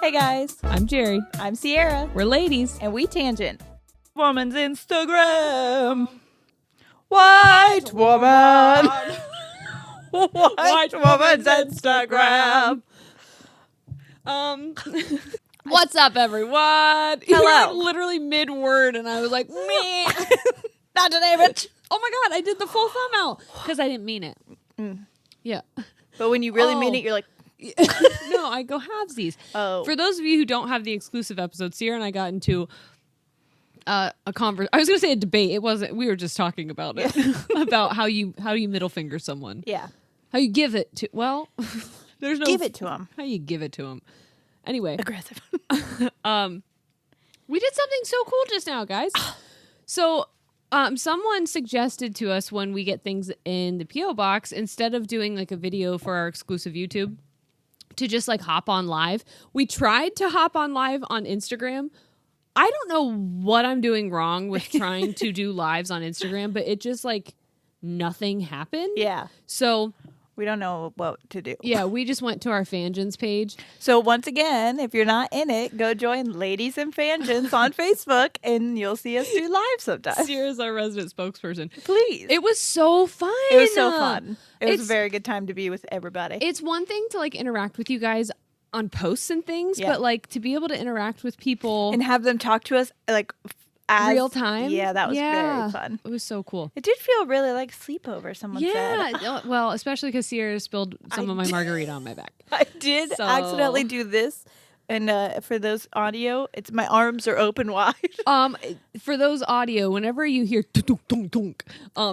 Hey guys, I'm Jerry. I'm Sierra, We're ladies. and we tangent. Woman's Instagram. White woman. White woman's Instagram. What's up, everyone? Hello. You're like literally mid-word, and I was like, meh. Not today, bitch. Oh my God, I did the full thumb out because I didn't mean it. Yeah. But when you really mean Oh. it, you're like, No, I go halvesies. oh. For those of you who don't have the exclusive episode, Sierra and I got into a conversation. I was going to say a debate. It wasn't. We were just talking about it. About how you middle finger someone. Yeah. How you give it to. Well, there's no. Give it to him. How you give it to him. Anyway. Aggressive. We did something so cool just now, guys. So, someone suggested to us when we get things in the P.O. box, instead of doing like a video for our exclusive YouTube, to just like hop on live. We tried to hop on live on Instagram. I don't know what I'm doing wrong with trying to do lives on Instagram, but it just like nothing happened. Yeah. So, We don't know what to do. yeah, we just went to our Fangens page. So once again, if you're not in it, go join Ladies and Fangens on Facebook, and you'll see us do live sometimes. Sierra's our resident spokesperson. Please. It was so fun. It was so fun. It was a It's- very good time to be with everybody. It's one thing to like interact with you guys on posts and things, Yeah. but like to be able to interact with people And have them talk to us like as real time. Yeah, that was very fun. It was so cool. It did feel really like sleepover, someone said. Yeah, well, especially because Sierra spilled some of my margarita on my back. I did So- accidentally do this. And for those audio, it's my arms are open wide. For those audio, whenever you hear dunk dunk dunk,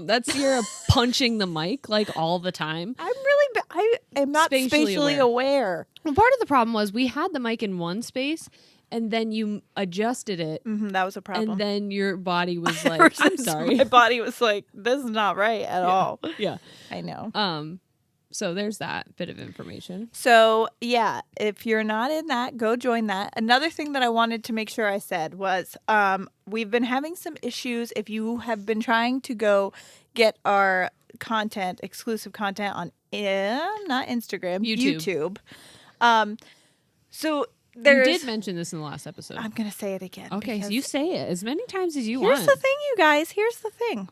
that's Sierra punching the mic like all the time. I am not spatially aware. Well, part of the problem was we had the mic in one space, and then you adjusted it, That was a problem. and then your body was like, "I'm sorry." My body was like, this is not right at all. Yeah. I know. So there's that bit of information. So, yeah, if you're not in that, go join that. Another thing that I wanted to make sure I said was we've been having some issues. If you have been trying to go get our content, exclusive content on not Instagram, YouTube. So You there's... did mention this in the last episode. I'm going to say it again. Okay, so because you say it as many times as you Here's want. the thing, you guys. Here's the thing.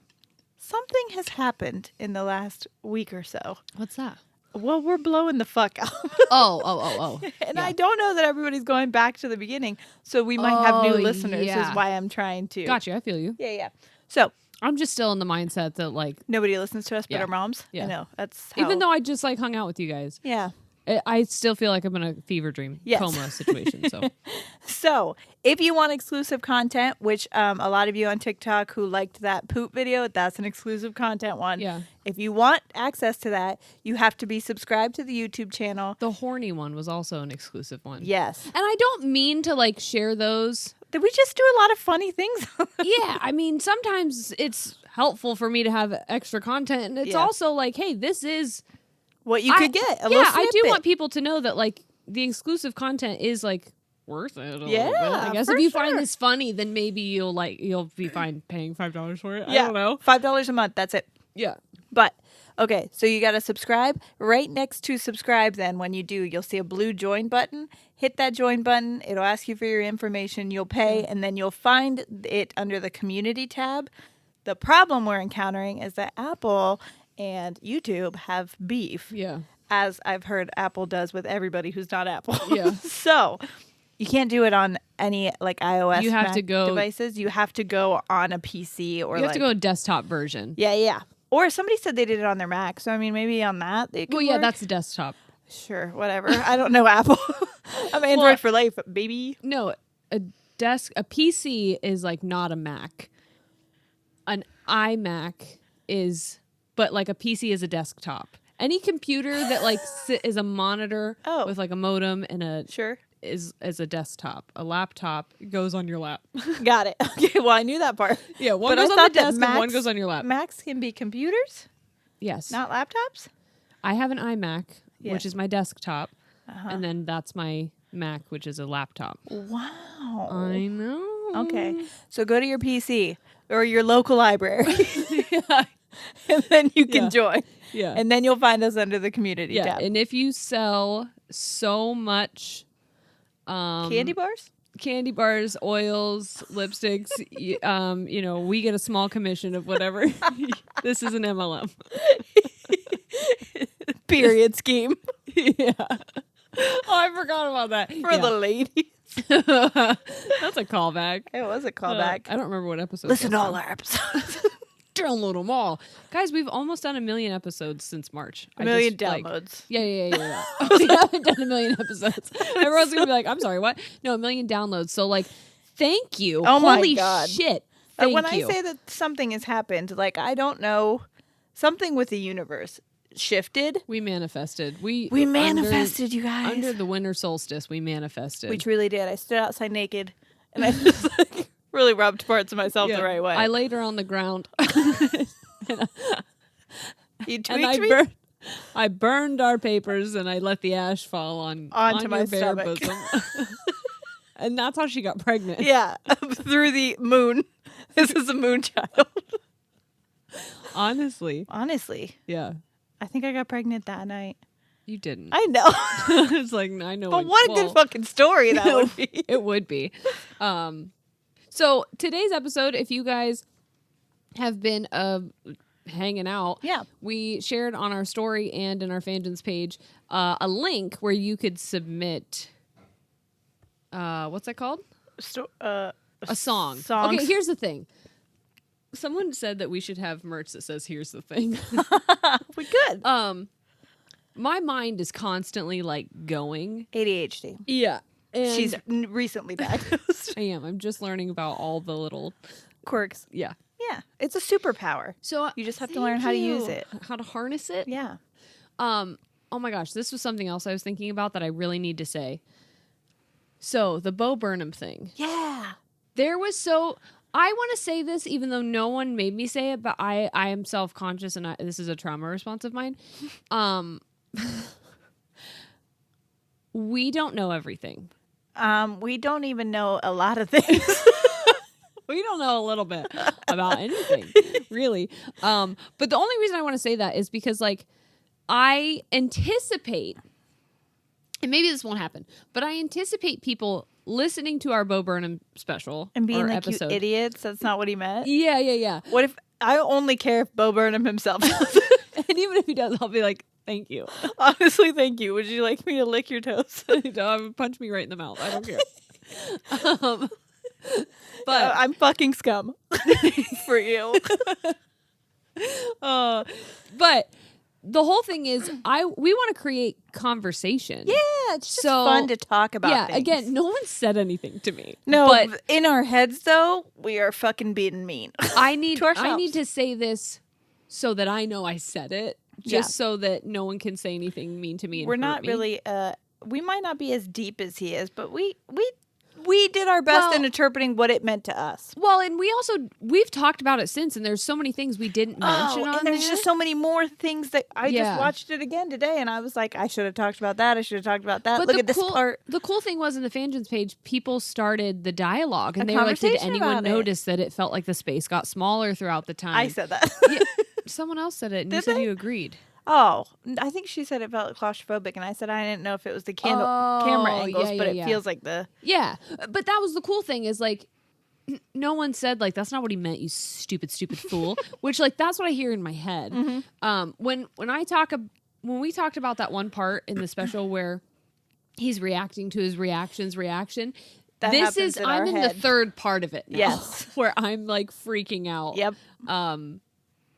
Something has happened in the last week or so. What's that? Well, we're blowing the fuck out. Oh. And Yeah. I don't know that everybody's going back to the beginning. So we might have new Oh, listeners yeah. is why I'm trying to. Got you. I feel you. Yeah. So I'm just still in the mindset that like, nobody listens to us but Yeah. our moms. Yeah. I know. That's how. even though I just like hung out with you guys, Yeah. I still feel like I'm in a fever dream coma situation. So So if you want exclusive content, which a lot of you on TikTok who liked that poop video, that's an exclusive content one. Yeah. If you want access to that, you have to be subscribed to the YouTube channel. the horny one was also an exclusive one. Yes. And I don't mean to like share those. We just do a lot of funny things. Yeah, I mean, sometimes it's helpful for me to have extra content, and it's Yeah. also like, hey, this is What you could get. A yeah, little I do snippet. want people to know that like the exclusive content is like worth it. A Yeah, little bit. I guess for if you sure. find this funny, then maybe you'll be fine paying $5 for it. Yeah. I don't know. $5 a month. That's it. Yeah. But okay, so you got to subscribe. Right next to subscribe, then when you do, you'll see a blue join button. Hit that join button. It'll ask you for your information. You'll pay, and then you'll find it under the community tab. The problem we're encountering is that Apple and YouTube have beef, Yeah. as I've heard Apple does with everybody who's not Apple. Yeah. So you can't do it on any like iOS You have Mac to go- devices. You have to go on a PC or You have like to go a desktop version. yeah. Or somebody said they did it on their Mac. So, I mean, maybe on that they could Well, yeah, work. that's the desktop. Sure, whatever. I don't know Apple. I'm Android Well- for life, baby. No, a PC is like not a Mac. An iMac is, but like a PC is a desktop. Any computer that like is a monitor Oh. with like a modem and a Sure. is a desktop. A laptop goes on your lap. Got it. Okay, well, I knew that part. Yeah, one But I goes on thought the that desk and one goes on your lap. Macs can be computers, Yes. not laptops? I have an iMac, Yes. which is my desktop, and then that's my Mac, which is a laptop. Wow. I know. Okay. So go to your PC or your local library. And then you can Yeah. join. Yeah. And then you'll find us under the community Yeah, tab. and if you sell so much Candy bars? Candy bars, oils, lipsticks. We get a small commission of whatever. This is an MLM. Period scheme. Yeah. Oh, I forgot about that. For the ladies. That's a callback. It was a callback. I don't remember what episode. Listen to all our episodes. Download them all. Guys, we've almost done 1 million episodes since March. A million downloads. Yeah. We haven't done 1 million episodes. Everyone's going to be like, I'm sorry, what? No, 1 million downloads. So, thank you. Oh, my Holy God. shit. Thank you. When I say that something has happened, I don't know, something with the universe shifted. We manifested. We manifested, you guys. Under the winter solstice, we manifested. We truly did. I stood outside naked, and I just, really rubbed parts of myself the right way. I laid her on the ground. You tweaked me? I burned our papers and I let the ash fall onto my your bare stomach. bosom. And that's how she got pregnant. Yeah, through the moon. This is a moon child. Honestly. Yeah. I think I got pregnant that night. You didn't. I know. It's I know. But what a good fucking story that would be. It would be. So today's episode, if you guys have been hanging out, we shared on our story and in our Fangens page a link where you could submit. What's that called? A song. Songs. Okay, here's the thing. Someone said that we should have merch that says "Here's the thing." We could. My mind is constantly going. ADHD. Yeah. And She's recently diagnosed. I am. I'm just learning about all the little quirks. Yeah. Yeah. It's a superpower. So you just have to learn how to use it. How to harness it. Yeah. Oh my gosh, this was something else I was thinking about that I really need to say. So the Bo Burnham thing. Yeah. I want to say this even though no one made me say it, but I am self-conscious and this is a trauma response of mine. We don't know everything. We don't even know a lot of things. We don't know a little bit about anything, really. But the only reason I want to say that is because, I anticipate, and maybe this won't happen, but I anticipate people listening to our Bo Burnham special And being episode. You idiots. That's not what he meant. Yeah. What if I only care if Bo Burnham himself does it? And even if he does, I'll be like, thank you. Honestly, thank you. Would you like me to lick your toes? Punch me right in the mouth. I don't care. But I'm fucking scum for you. But the whole thing is, we want to create conversation. Yeah, it's just fun to talk about. Yeah, again, no one said anything to me. No, but in our heads though, we are fucking being mean. I need to to say this so that I know I said it, just so that no one can say anything mean to me. And we're not really. We might not be as deep as he is, but we did our best in interpreting what it meant to us. Well, and we've talked about it since, and there's so many things we didn't mention on and there's there. just so many more things that I just watched it again today, and I was like, I should have talked about that. I should have talked about that. But Look at this part. The cool thing was in the Fangens page, people started the dialogue, and they were like, conversation did anyone about it. notice that it felt like the space got smaller throughout the time? I said that. Yeah, someone else said it, and you Did said they? you agreed. Oh, I think she said it felt claustrophobic, and I said I didn't know if it was the camera angles, but it feels like the... Yeah, but that was the cool thing is, no one said, that's not what he meant, you stupid fool, which, that's what I hear in my head. Mm-hmm. When we talked about that one part in the special where he's reacting to his reaction, I'm in the third part of it now. Yes. Where I'm, freaking out. Yep.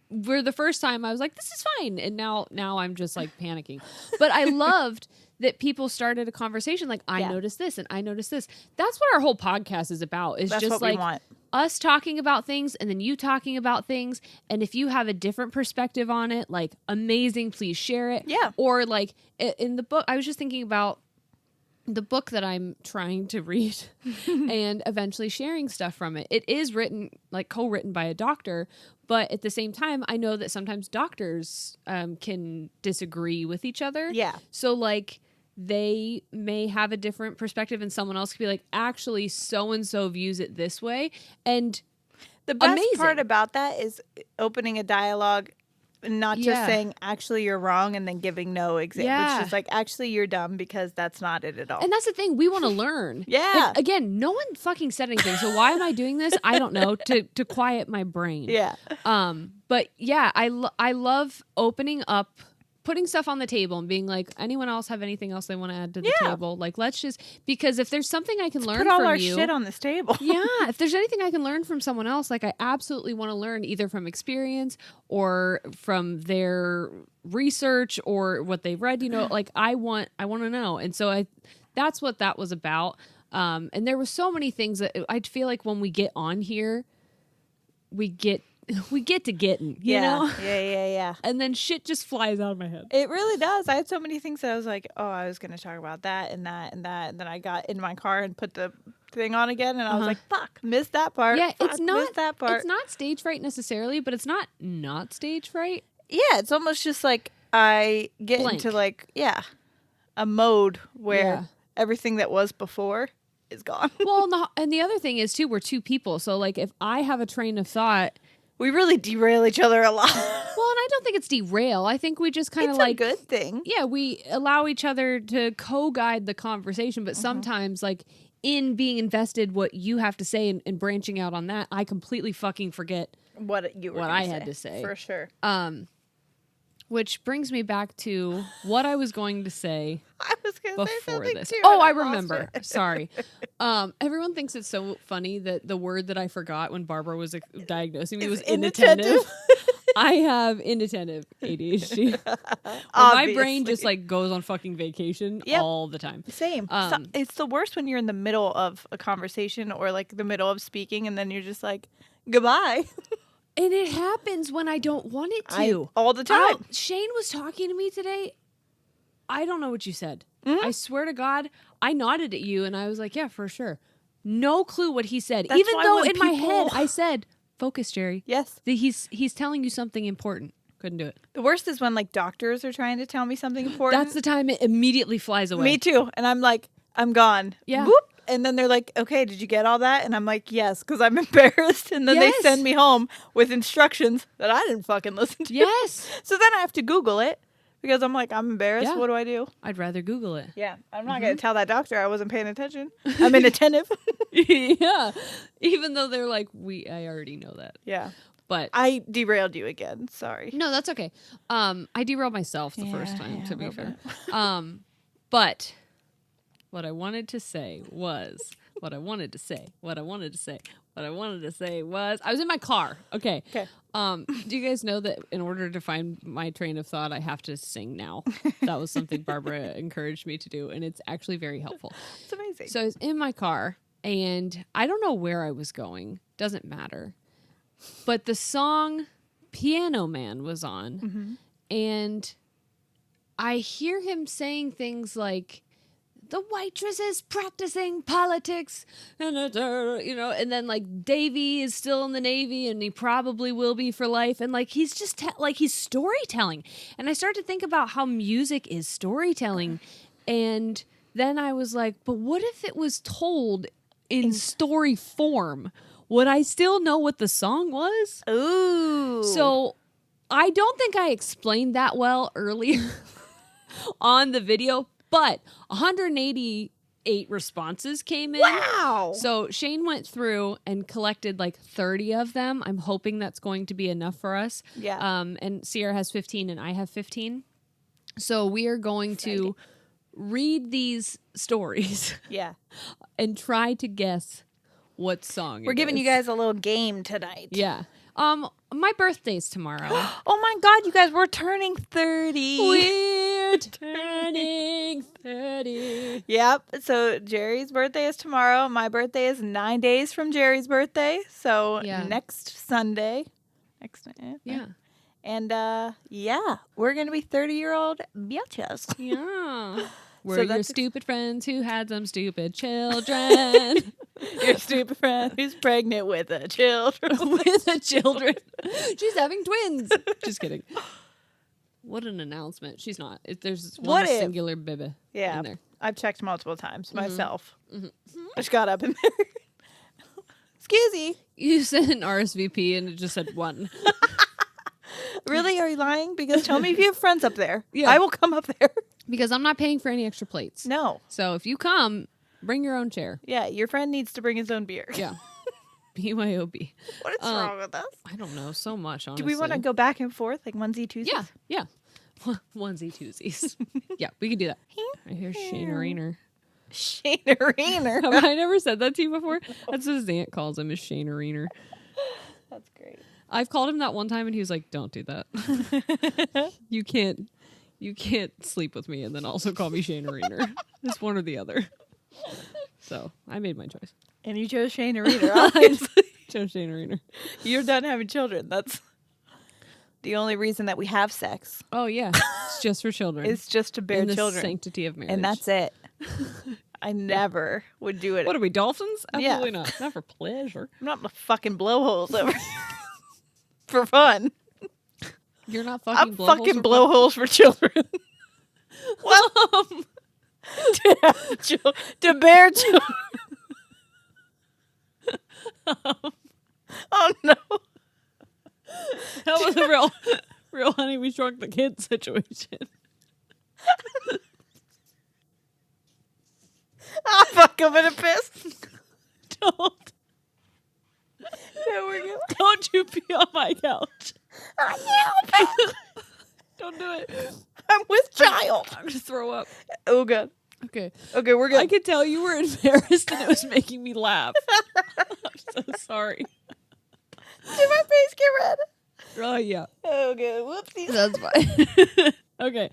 Where the first time I was like, this is fine. And now I'm just panicking. But I loved that people started a conversation I noticed this and I noticed this. That's what our whole podcast is about. Is That's just what we want. Us talking about things and then you talking about things. And if you have a different perspective on it, amazing, please share it. Yeah. Or in the book, I was just thinking about the book that I'm trying to read and eventually sharing stuff from it. It is written, co-written by a doctor, but at the same time, I know that sometimes doctors can disagree with each other. Yeah. So, they may have a different perspective and someone else could be actually, so-and-so views it this way. And the best part about that is opening a dialogue And not just Yeah. saying, actually, you're wrong, and then giving no example. Yeah. It's just like, actually, you're dumb because that's not it at all. And that's the thing. We want to learn. Yeah. And again, no one fucking said anything. So why am I doing this? I don't know. To quiet my brain. Yeah. But yeah, I love opening up, putting stuff on the table and being like, anyone else have anything else they want to add to the table? Like, let's just, because if there's something I can learn Put all from our you, shit on this table. yeah, if there's anything I can learn from someone else, like I absolutely want to learn either from experience or from their research or what they've read, like I want to know. And so that's what that was about. And there were so many things that I feel like when we get on here, we get to getting, you know? Yeah. And then shit just flies out of my head. It really does. I had so many things that I was like, oh, I was going to talk about that and that and that. And then I got in my car and put the thing on again. And I was like, fuck, missed that part. Yeah, Fuck, it's not missed that part. It's not stage fright necessarily, but it's not stage fright. Yeah, it's almost just like I get Blank. into like, a mode where Yeah. everything that was before is gone. Well, and the other thing is too, we're two people. So like if I have a train of thought, We really derail each other a lot. well, and I don't think it's derail. I think we just kind of It's like a good thing. Yeah, we allow each other to co-guide the conversation, but sometimes like in being invested what you have to say and branching out on that, I completely fucking forget What I had to say. For sure. Which brings me back to what I was going to say I was going to say before something this. too. Oh, and I lost remember. it. Sorry. Everyone thinks it's so funny that the word that I forgot when Barbara was diagnosing me was inattentive. I have inattentive ADHD. My brain just like goes on fucking vacation all the time. Same. It's the worst when you're in the middle of a conversation or like the middle of speaking and then you're just like, goodbye. And it happens when I don't want it to. All the time. Shane was talking to me today. I don't know what you said. I swear to God, I nodded at you and I was like, yeah, for sure. No clue what he said. That's Even why though when in my people- head I said, focus, Jerry. Yes. He's telling you something important. Couldn't do it. The worst is when like doctors are trying to tell me something important. That's the time it immediately flies away. Me too. And I'm like, I'm gone. Yeah. Whoop. And then they're like, okay, did you get all that? And I'm like, yes, because I'm embarrassed. And then Yes. they send me home with instructions that I didn't fucking listen to. Yes. So then I have to Google it because I'm like, I'm embarrassed. Yeah. What do I do? I'd rather Google it. Yeah. I'm not going to tell that doctor I wasn't paying attention. I'm inattentive. Yeah. Even though they're like, I already know that. Yeah. But I derailed you again. Sorry. no, that's okay. I derailed myself the first time, to be a fair. little But what I wanted to say was what I wanted to say was I was in my car. Okay. Okay. Do you guys know that in order to find my train of thought, I have to sing now? That was something Barbara encouraged me to do, and it's actually very helpful. It's amazing. So I was in my car, and I don't know where I was going. Doesn't matter. But the song Piano Man was on, and I hear him saying things like, the waitress is practicing politics, and and then like Davy is still in the Navy, and he probably will be for life, and like he's just he's storytelling, and I started to think about how music is storytelling, and then I was like, but what if it was told in story form? Would I still know what the song was? Ooh. So I don't think I explained that well earlier on the video, but 188 responses came in. Wow. So Shane went through and collected like 30 of them. I'm hoping that's going to be enough for us. Yeah. And Sierra has 15 and I have 15. So we are going to read these stories Yeah. and try to guess what song We're giving you guys a little game tonight. Yeah. My birthday's tomorrow. Oh my God, you guys, we're turning 30. We're turning 30. Yep. So Jerry's birthday is tomorrow. My birthday is 9 days from Jerry's birthday. So next Sunday. Yeah. And we're going to be 30-year-old bitches. Yeah. We're So your that's stupid friends who had some stupid children. Your stupid friend who's pregnant with a children. With the children. She's having twins. Just kidding. What an announcement. She's not. There's one What if? singular baby Yeah. in there. I've checked multiple times myself. I just got up in there. Excuse me. You sent an RSVP and it just said one. Really? Are you lying? Because tell me if you have friends up there. Yeah. I will come up there. Because I'm not paying for any extra plates. No. So if you come, bring your own chair. Yeah, your friend needs to bring his own beer. Yeah. BYOB. What is wrong with us? I don't know. So much, honestly. Do we want to go back and forth like onesie twosies? Yeah. Yeah. Onesie twosies. Yeah, we can do that. I hear Shane Arena. Shane Arena. Have I never said that to you before? That's what his aunt calls him, is Shane Arena. That's great. I've called him that one time and he was like, don't do that. You can't sleep with me and then also call me Shane Arena. It's one or the other. So I made my choice. And you chose Shane Arena, obviously. Chose Shane Arena. You're done having children. That's the only reason that we have sex. Oh yeah. It's just for children. It's just to bear in the children. sanctity of marriage. And that's it. I never would do it. What are we, dolphins? Yeah. Absolutely not. Not for pleasure. I'm not fucking blowholes over for fun. You're not fucking I'm blowholes. fucking blowholes for children. Well, to bear children. Oh no. That was a real Honey, We Shrunk the Kids situation. Oh fuck, I'm gonna piss. Don't. There we go. Don't you pee on my couch. I can't help it. Don't do it. I'm with child. I'm gonna throw up. Oh god. Okay. Okay, we're good. I could tell you were embarrassed and it was making me laugh. I'm so sorry. Did my face get red? Oh yeah. Oh god. Whoopsies. That's fine. Okay.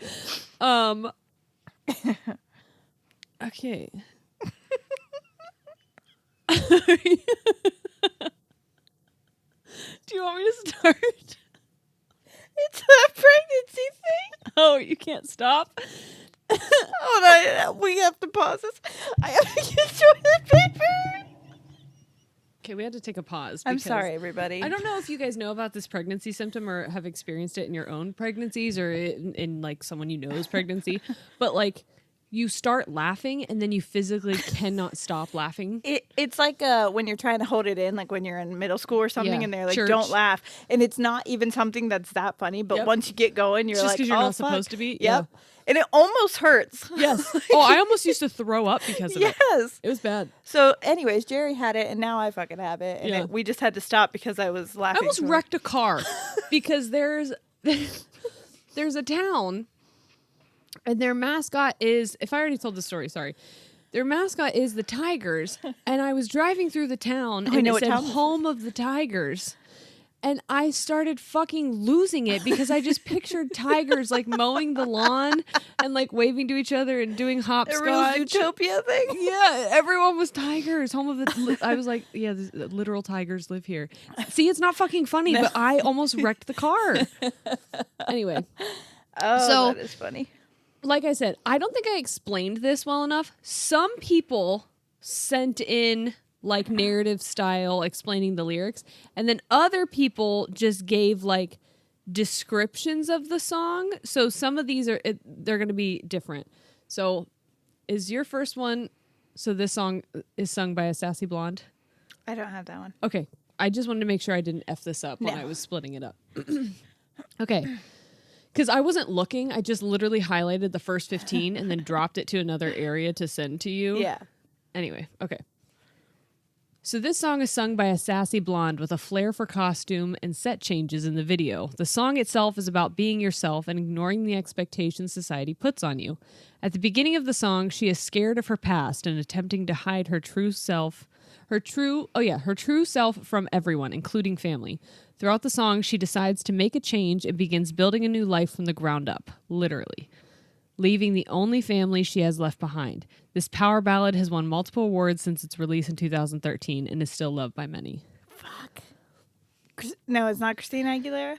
Okay. Do you want me to start? It's a pregnancy thing. Oh, you can't stop? Hold on, we have to pause this. I have to get toilet paper. Okay, we had to take a pause. I'm because sorry, everybody. I don't know if you guys know about this pregnancy symptom or have experienced it in your own pregnancies or in like someone you know's pregnancy, but like you start laughing and then you physically cannot stop laughing. It's like when you're trying to hold it in, like when you're in middle school or something, Yeah, and they're like, church. "Don't laugh," and it's not even something that's that funny. But Yep. once you get going, you're It's just like, because you're "Oh, not fuck." supposed to be. Yep, Yeah. and it almost hurts. Yes. Oh, I almost used to throw up because of it. Yes. It was bad. So, anyways, Jerry had it, and now I fucking have it, and Yeah. we just had to stop because I was I laughing. almost so wrecked a car because there's a town and their mascot is, if I already told the story, sorry. Their mascot is the Tigers, and I was driving through the town and know it what said town this is. home of the Tigers. And I started fucking losing it because I just pictured tigers like mowing the lawn and like waving to each other and doing A real hopscotch. Zootopia thing. Yeah, everyone was tigers. Home of the. I was like, yeah, the literal tigers live here. See, it's not fucking funny, but I almost wrecked the car. Anyway, Oh, So- that is funny. like I said, I don't think I explained this well enough. Some people sent in like narrative style explaining the lyrics, and then other people just gave like descriptions of the song. So some of these they're going to be different. So is your first one, so this song is sung by a sassy blonde? I don't have that one. Okay. I just wanted to make sure I didn't F this up when No. I was splitting it up. Okay. Because I wasn't looking. I just literally highlighted the first 15 and then dropped it to another area to send to you. Yeah. Anyway, okay. So this song is sung by a sassy blonde with a flair for costume and set changes in the video. The song itself is about being yourself and ignoring the expectations society puts on you. At the beginning of the song, she is scared of her past and attempting to hide her true self from everyone, including family. Throughout the song, she decides to make a change and begins building a new life from the ground up, literally, leaving the only family she has left behind. This power ballad has won multiple awards since its release in 2013 and is still loved by many. Fuck. No, it's not Christina Aguilera.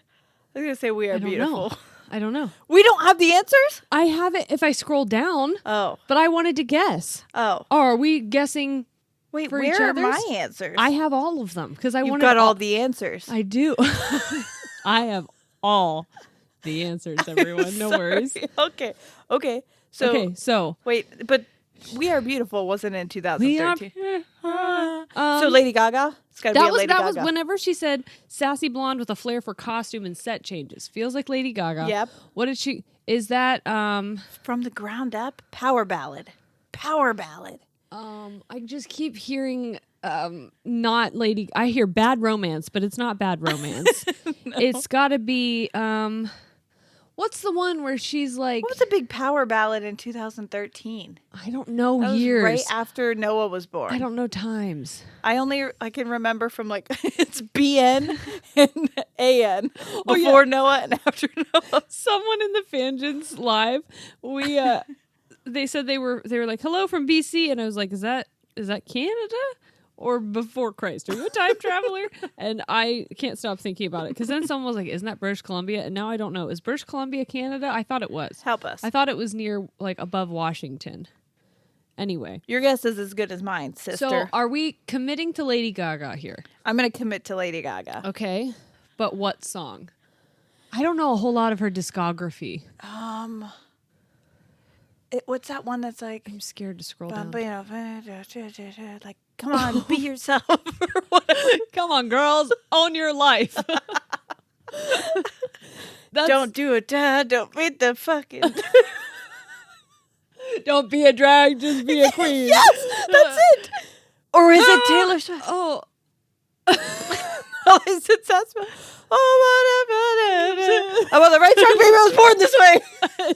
I was gonna say We Are Beautiful. I don't know. We don't have the answers. I have it if I scroll down, Oh. but I wanted to guess. Oh. Oh, are we guessing? Wait, For each where are other's? my answers? I have all of them because I You've wanted got all the answers. I do. I have all the answers, everyone. No worries. Okay. Okay. So Okay, so wait, but We Are Beautiful wasn't in we are 2013. So Lady Gaga? It's got to be a Lady Gaga. was whenever she said sassy blonde with a flair for costume and set changes. Feels like Lady Gaga. Yep. What did she? Is that From the Ground Up? Power ballad. Power ballad. I just keep hearing not Lady. I hear Bad Romance, but it's not Bad Romance. No. It's got to be what's the one where she's like? What was a big power ballad in 2013? I don't know That was years. right after Noah was born. I don't know times. I can remember from like it's BN and AN before Noah and after Noah. Someone in the Fangens live, we they said they were like, hello from BC, and I was like, is that Canada or before Christ? Are you a time traveler? And I can't stop thinking about it because then someone was like, isn't that British Columbia? And now I don't know. Is British Columbia Canada? I thought it was. Help us. I thought it was near like above Washington. Anyway, Your guess is as good as mine, sister. so are we committing to Lady Gaga here? I'm going to commit to Lady Gaga. Okay, but what song? I don't know a whole lot of her discography. What's that one that's like, I'm scared to scroll down. like, come on, be yourself or whatever. Come on, girls, own your life. Don't do it, don't beat the fucking. Don't be a drag, just be a queen. Yes, that's it. Or is it Taylor Swift? Oh, Oh, is it Sasma? Oh, whatever. I'm on the right track, baby. I was born this way.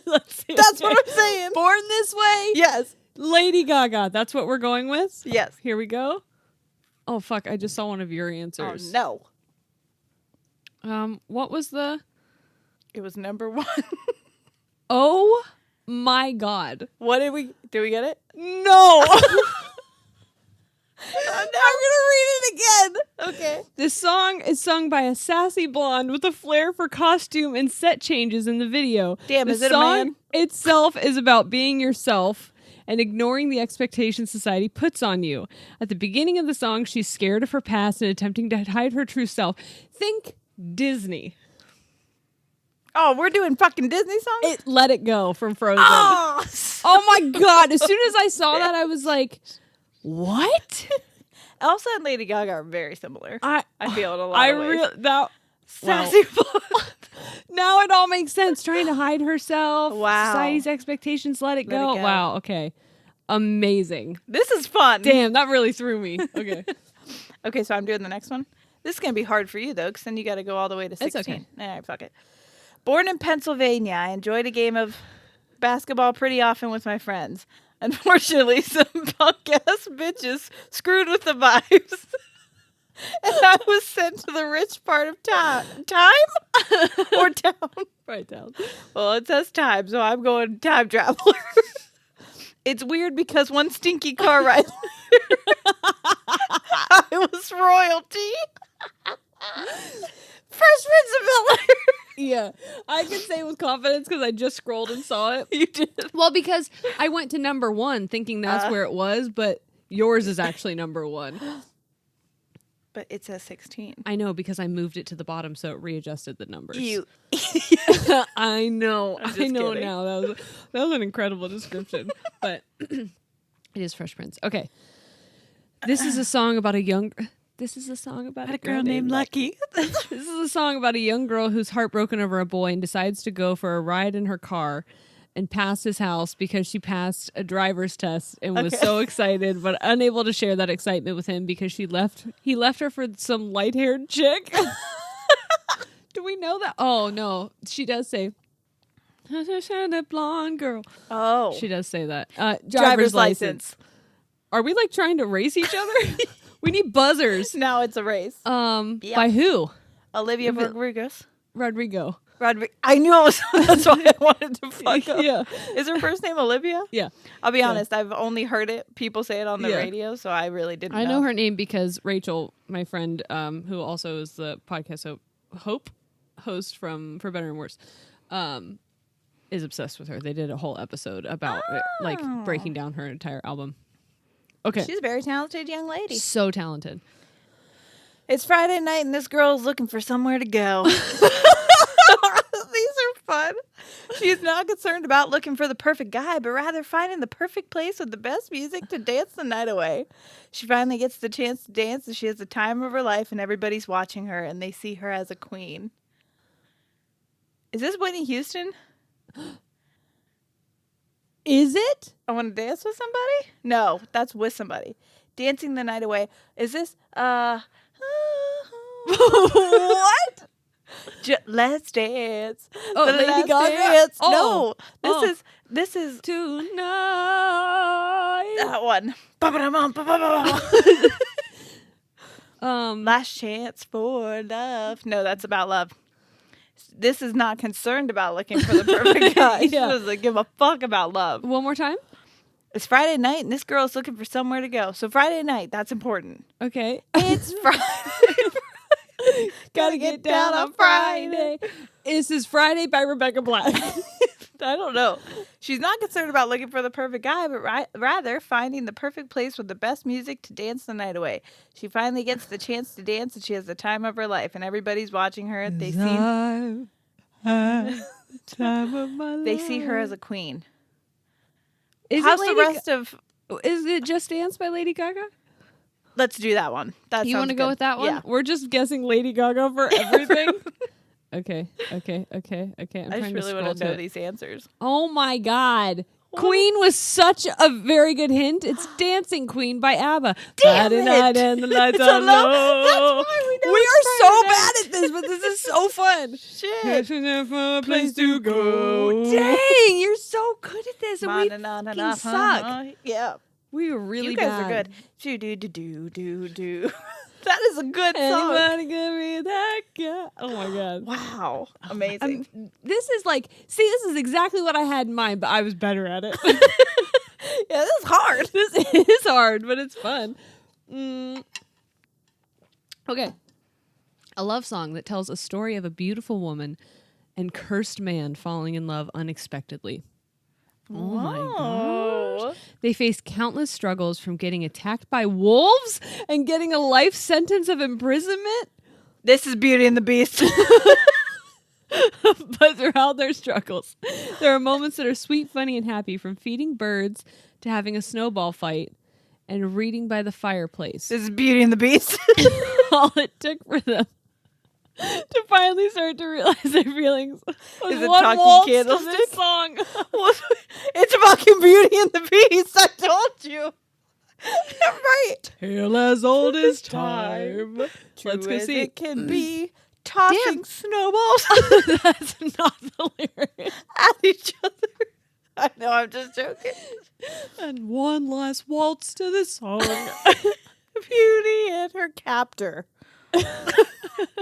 let's see. That's what I'm saying. Born This Way? Yes. Lady Gaga. That's what we're going with? Yes. Here we go. Oh, fuck. I just saw one of your Oh, answers. no. What was the... It was number 1. Oh, my God. What did we get it? No. I'm gonna read it again. Okay. This song is sung by a sassy blonde with a flair for costume and set changes in the video. Damn, the is it a song man? itself is about being yourself and ignoring the expectations society puts on you. At the beginning of the song, she's scared of her past and attempting to hide her true self. Think Disney. Oh, we're doing fucking Disney songs? Let It Go from Frozen. Oh, Oh my God. As soon as I saw that, I was like, what? Elsa and Lady Gaga are very similar. I feel it a lot I of ways. really that Sassy blonde. now it all makes sense. Trying to hide herself. Wow. Society's expectations. Let it go. go. Wow. Okay. Amazing. This is fun. Damn, that really threw me. Okay. Okay, so I'm doing the next one. This is going to be hard for you, though, because then you got to go all the way to 16. okay. All right, fuck it. Born in Pennsylvania, I enjoyed a game of basketball pretty often with my friends. Unfortunately, some punk-ass bitches screwed with the vibes. And I was sent to the rich part of town. Time? Or town? Right down. Well, it says time, so I'm going time traveler. It's weird because one stinky car ride later, I was royalty. Fresh Prince of Bel-Air. Yeah, I can say with confidence because I just scrolled and saw it. You did. Well, because I went to number 1 thinking that's where it was, but yours is actually number 1. But it says 16. I know because I moved it to the bottom, so it readjusted the numbers. You. I know. I'm just I know kidding. now. That was an incredible description, but it is Fresh Prince. Okay, this is a song about a young. This is a song about A girl named Lucky. This is a song about a young girl who's heartbroken over a boy and decides to go for a ride in her car and pass his house because she passed a driver's test and was so excited but unable to share that excitement with him because he left her for some light-haired chick. Do we know that? Oh, no. She does say, that blonde girl. Oh. She does say that. Driver's license. Are we like trying to race each other? We need buzzers. Now it's a race. By who? Olivia Rodriguez. Rodrigo. I knew it was. That's why I wanted to fuck up. Yeah. Is her first name Olivia? Yeah. I'll be honest. I've only heard it. People say it on the radio, so I really didn't know. I know her name because Rachel, my friend, who also is the podcast host from For Better and Worse, is obsessed with her. They did a whole episode about it, like breaking down her entire album. Okay. She's a very talented young lady. So talented. It's Friday night and this girl's looking for somewhere to go. These are fun. She's not concerned about looking for the perfect guy, but rather finding the perfect place with the best music to dance the night away. She finally gets the chance to dance, and she has the time of her life, and everybody's watching her, and they see her as a queen. Is this Whitney Houston? Is it? I want to dance with somebody? No, that's with somebody. Dancing the night away. Is this, What? Let's dance. Oh, The Lady Last Gaga? Dance. Oh. No, this is Tonight. that one. Last chance for love. No, that's about love. This is not concerned about looking for the perfect guy. She Yeah. doesn't give a fuck about love. One more time? It's Friday night, and this girl's looking for somewhere to go. So Friday night, that's important. Okay. It's Friday. Gotta get down on Friday. This is Friday by Rebecca Black. I don't know. She's not concerned about looking for the perfect guy, but rather finding the perfect place with the best music to dance the night away. She finally gets the chance to dance, and she has the time of her life, and everybody's watching her. They see time of my life. they see her as a queen. Is How's it the Lady rest of? Is it Just Dance by Lady Gaga? Let's do that one. That You want want to go with that one? Yeah. We're just guessing Lady Gaga for everything. Okay. I'm I just trying really to want to know it. these answers. Oh my God. Queen was such a very good hint. It's Dancing Queen by ABBA. Damn Friday it. night and the lights It's are a low. low. That's why we know We it's are so Friday bad at this, but this is so fun. Shit. A place to go. Dang, Dang, you're so good at this. And we fucking suck. Yeah. We were really You guys bad. are good. Do. That is a good song. Anybody give me that guy? Oh my God. Wow. Amazing. This is like, see, this is exactly what I had in mind, but I was better at it. Yeah, this is hard. This is hard, but it's fun. Okay. A love song that tells a story of a beautiful woman and cursed man falling in love unexpectedly. Oh my gosh. They face countless struggles from getting attacked by wolves and getting a life sentence of imprisonment. This is Beauty and the Beast. But throughout their struggles, there are moments that are sweet, funny, and happy, from feeding birds to having a snowball fight and reading by the fireplace. This is Beauty and the Beast. All it took for them to finally start to realize their feelings was Is it one Talking waltz to Candlestick? this song. It's fucking Beauty and the Beast. I told you. Right. Tale as old as time. True Let's go as see. it can be. Tossing Damn. snowballs That's not the lyric. at each other. I know, I'm just joking. And one last waltz to this song. Beauty and her captor.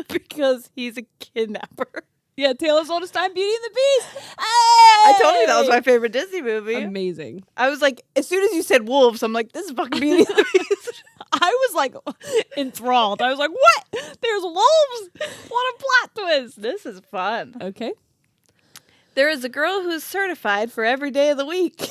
Because he's a kidnapper. Yeah, Tale as old as time, Beauty and the Beast. I told you that was my favorite Disney movie. Amazing. I was like, as soon as you said wolves, I'm like, this is fucking Beauty and the Beast. I was like enthralled. I was like, what? There's wolves? What a plot twist. This is fun. Okay. There is a girl who's certified for every day of the week.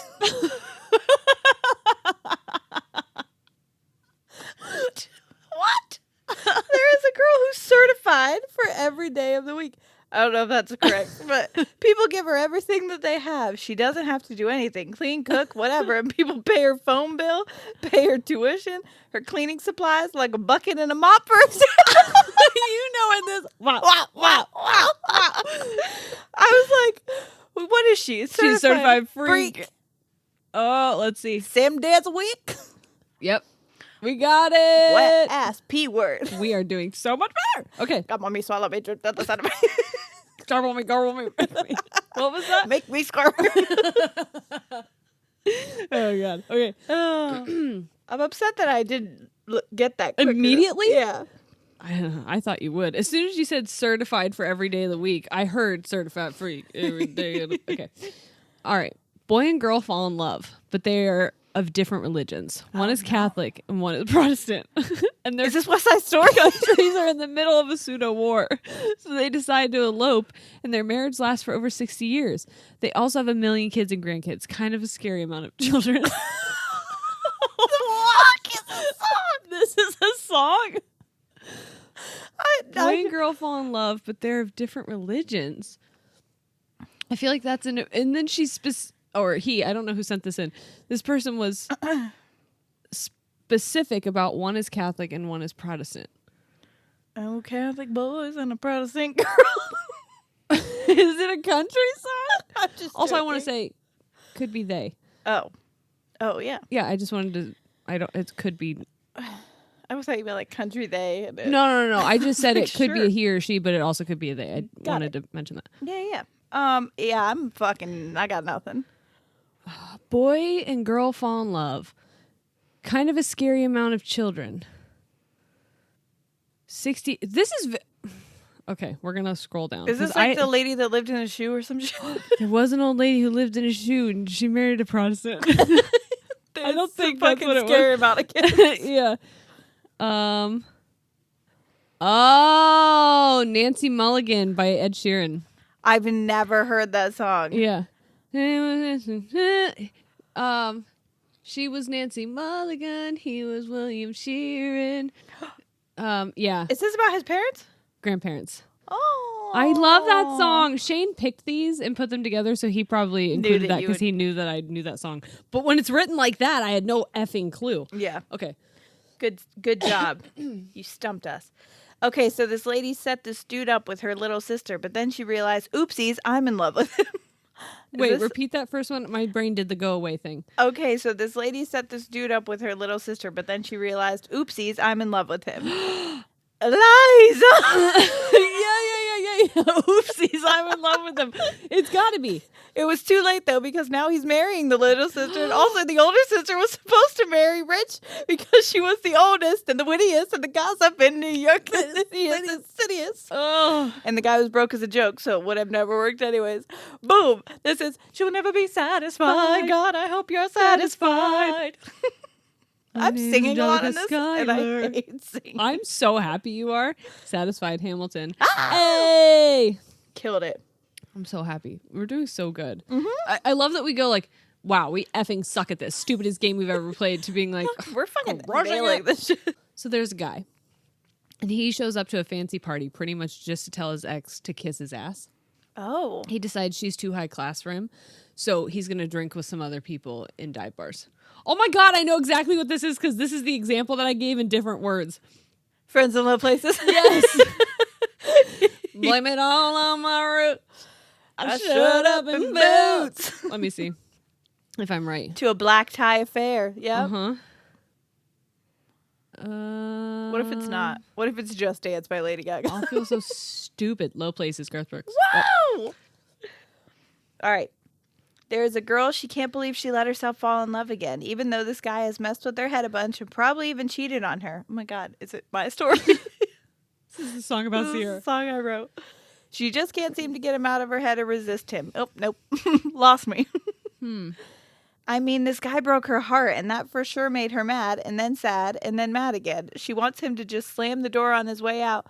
What? There is a girl who's certified for every day of the week. I don't know if that's correct, but people give her everything that they have. She doesn't have to do anything. Clean, cook, whatever. And people pay her phone bill, pay her tuition, her cleaning supplies, like a bucket and a mop for example. You know in this. Wow. Wow. I was like, what is she? She's a certified freak. Oh, let's see. 7 days a week. Yep. We got it. Wet ass P word. We are doing so much better. Okay. Come on me, swallow me, drip down the side of me. Garble me. What was that? Make me scarf. Oh, God. Okay. I'm upset that I didn't get that quicker. Immediately? Yeah. I thought you would. As soon as you said certified for every day of the week, I heard certified freak every day. Okay. All right. Boy and girl fall in love, but they are of different religions. One is Catholic and one is Protestant. And their Is this West Side Story? countries are in the middle of a pseudo war. So they decide to elope, and their marriage lasts for over 60 years. They also have 1 million kids and grandkids. Kind of a scary amount of children. This is a song. Boy and girl fall in love, but they're of different religions. I feel like that's and then she's or he, I don't know who sent this in. This person was specific about one is Catholic and one is Protestant. Oh, Catholic boys and a Protestant girl. Is it a country song? I'm just Also, joking. I want to say, could be they. Oh, yeah. Yeah, I just wanted to. I don't. It could be. I was talking about like country they. And No. I just said Like, it could be sure. a he or she, but it also could be a they. I Got wanted to mention that. Yeah. Yeah, I got nothing. Boy and girl fall in love. Kind of a scary amount of children. 60. This is. Okay, we're going to scroll down. Is this like the lady that lived in a shoe or some shit? There was an old lady who lived in a shoe and she married a Protestant. I don't think that's what it scary was. amount of kids. Yeah. Oh, Nancy Mulligan by Ed Sheeran. I've never heard that song. Yeah. She was Nancy Mulligan. He was William Sheeran. Yeah. Is this about his parents? Grandparents. Oh. I love that song. Shane picked these and put them together, so he probably included that because he knew that I knew that song. But when it's written like that, I had no effing clue. Yeah. Okay. Good job. You stumped us. Okay, so this lady set this dude up with her little sister, but then she realized, oopsies, I'm in love with him. Wait, repeat that first one. My brain did the go away thing. Okay, so this lady set this dude up with her little sister, but then she realized, oopsies, I'm in love with him. Eliza! yeah. Oopsies, I'm in love with him. It's got to be. It was too late, though, because now he's marrying the little sister. And also, the older sister was supposed to marry Rich because she was the oldest and the wittiest and the gossip in New York. Insidious. Oh. And the guy was broke as a joke, so it would have never worked anyways. Boom. This is, she'll never be satisfied. God, I hope you're satisfied. I'm singing a lot in this, and I hate singing. I'm so happy you are. Satisfied Hamilton. Hey! Killed it. I'm so happy. We're doing so good. Mm-hmm. I love that we go like, wow, we effing suck at this. Stupidest game we've ever played, to being like, we're fucking crushing nailing it. this shit. So there's a guy. And he shows up to a fancy party pretty much just to tell his ex to kiss his ass. Oh. He decides she's too high class for him. So he's going to drink with some other people in dive bars. Oh my God, I know exactly what this is because this is the example that I gave in different words. Friends in low places? Yes. Blame it all on my roots. I showed up in boots. Let me see if I'm right. To a black tie affair. Yeah. Uh-huh. What if it's not? What if it's Just Dance by Lady Gaga? I feel so stupid. Low places, Garth Brooks. Whoa! All right. There's a girl, she can't believe she let herself fall in love again, even though this guy has messed with her head a bunch and probably even cheated on her. Oh my God, is it my story? This is a song about This Sierra. is a song I wrote. She just can't seem to get him out of her head or resist him. Oh, nope. Lost me. I mean, this guy broke her heart, and that for sure made her mad, and then sad, and then mad again. She wants him to just slam the door on his way out.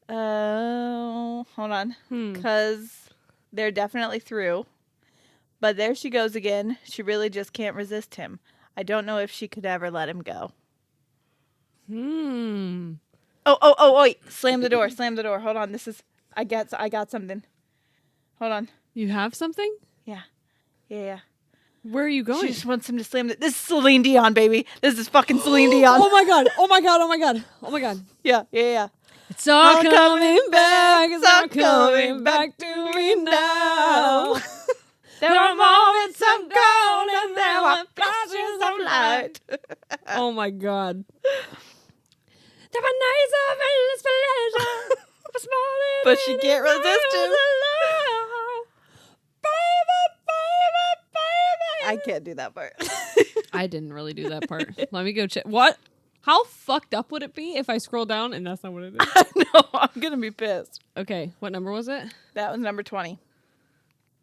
Hold on. Because they're definitely through. But there she goes again. She really just can't resist him. I don't know if she could ever let him go. Oh, wait. Slam the door. Slam the door. Hold on. I got something. Hold on. You have something? Yeah. Where are you going? She just wants him to slam the... This is Celine Dion, baby. This is fucking Celine Dion. Oh my God. Oh my God. Oh my God. Oh my God. Yeah. It's all coming back. It's all coming back to me now. There are moments of gold and there are flashes of light. Oh my God. There were nights of endless pleasure. But she can't resist him. I can't do that part. I didn't really do that part. Let me go check. What? How fucked up would it be if I scroll down and that's not what it is? No, I'm going to be pissed. Okay, what number was it? That was number 20.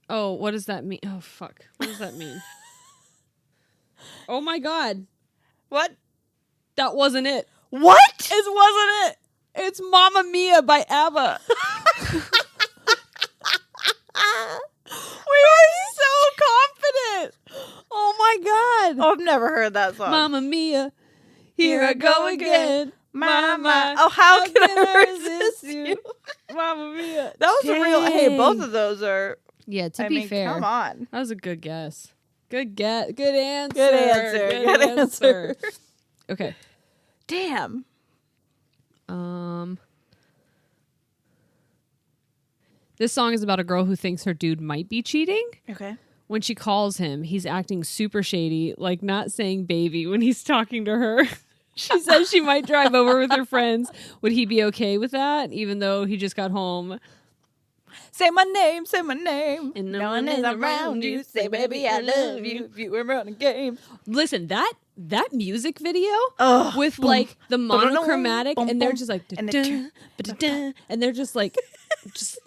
Oh, what does that mean? Oh, fuck. What does that mean? Oh my God. What? That wasn't it. What? It wasn't it. It's Mamma Mia by ABBA. We were so confident. Oh my God. Oh, I've never heard that song. Mamma Mia, here I go again. My. Oh, how can I resist you? Mamma Mia. That was a real... Hey, both of those are Yeah, to I be mean, fair. come on. That was a good guess. Good answer. Good answer. Good answer. Okay. Damn. This song is about a girl who thinks her dude might be cheating. Okay. When she calls him, he's acting super shady, like not saying baby when he's talking to her. She says she might drive over with her friends. Would he be okay with that, even though he just got home? Say my name, say my name. And no one is around you. Say, baby, I love you. If you were running game. Listen, that music video with boom, like the monochromatic, boom, and they're boom, just like, and and they're just like, just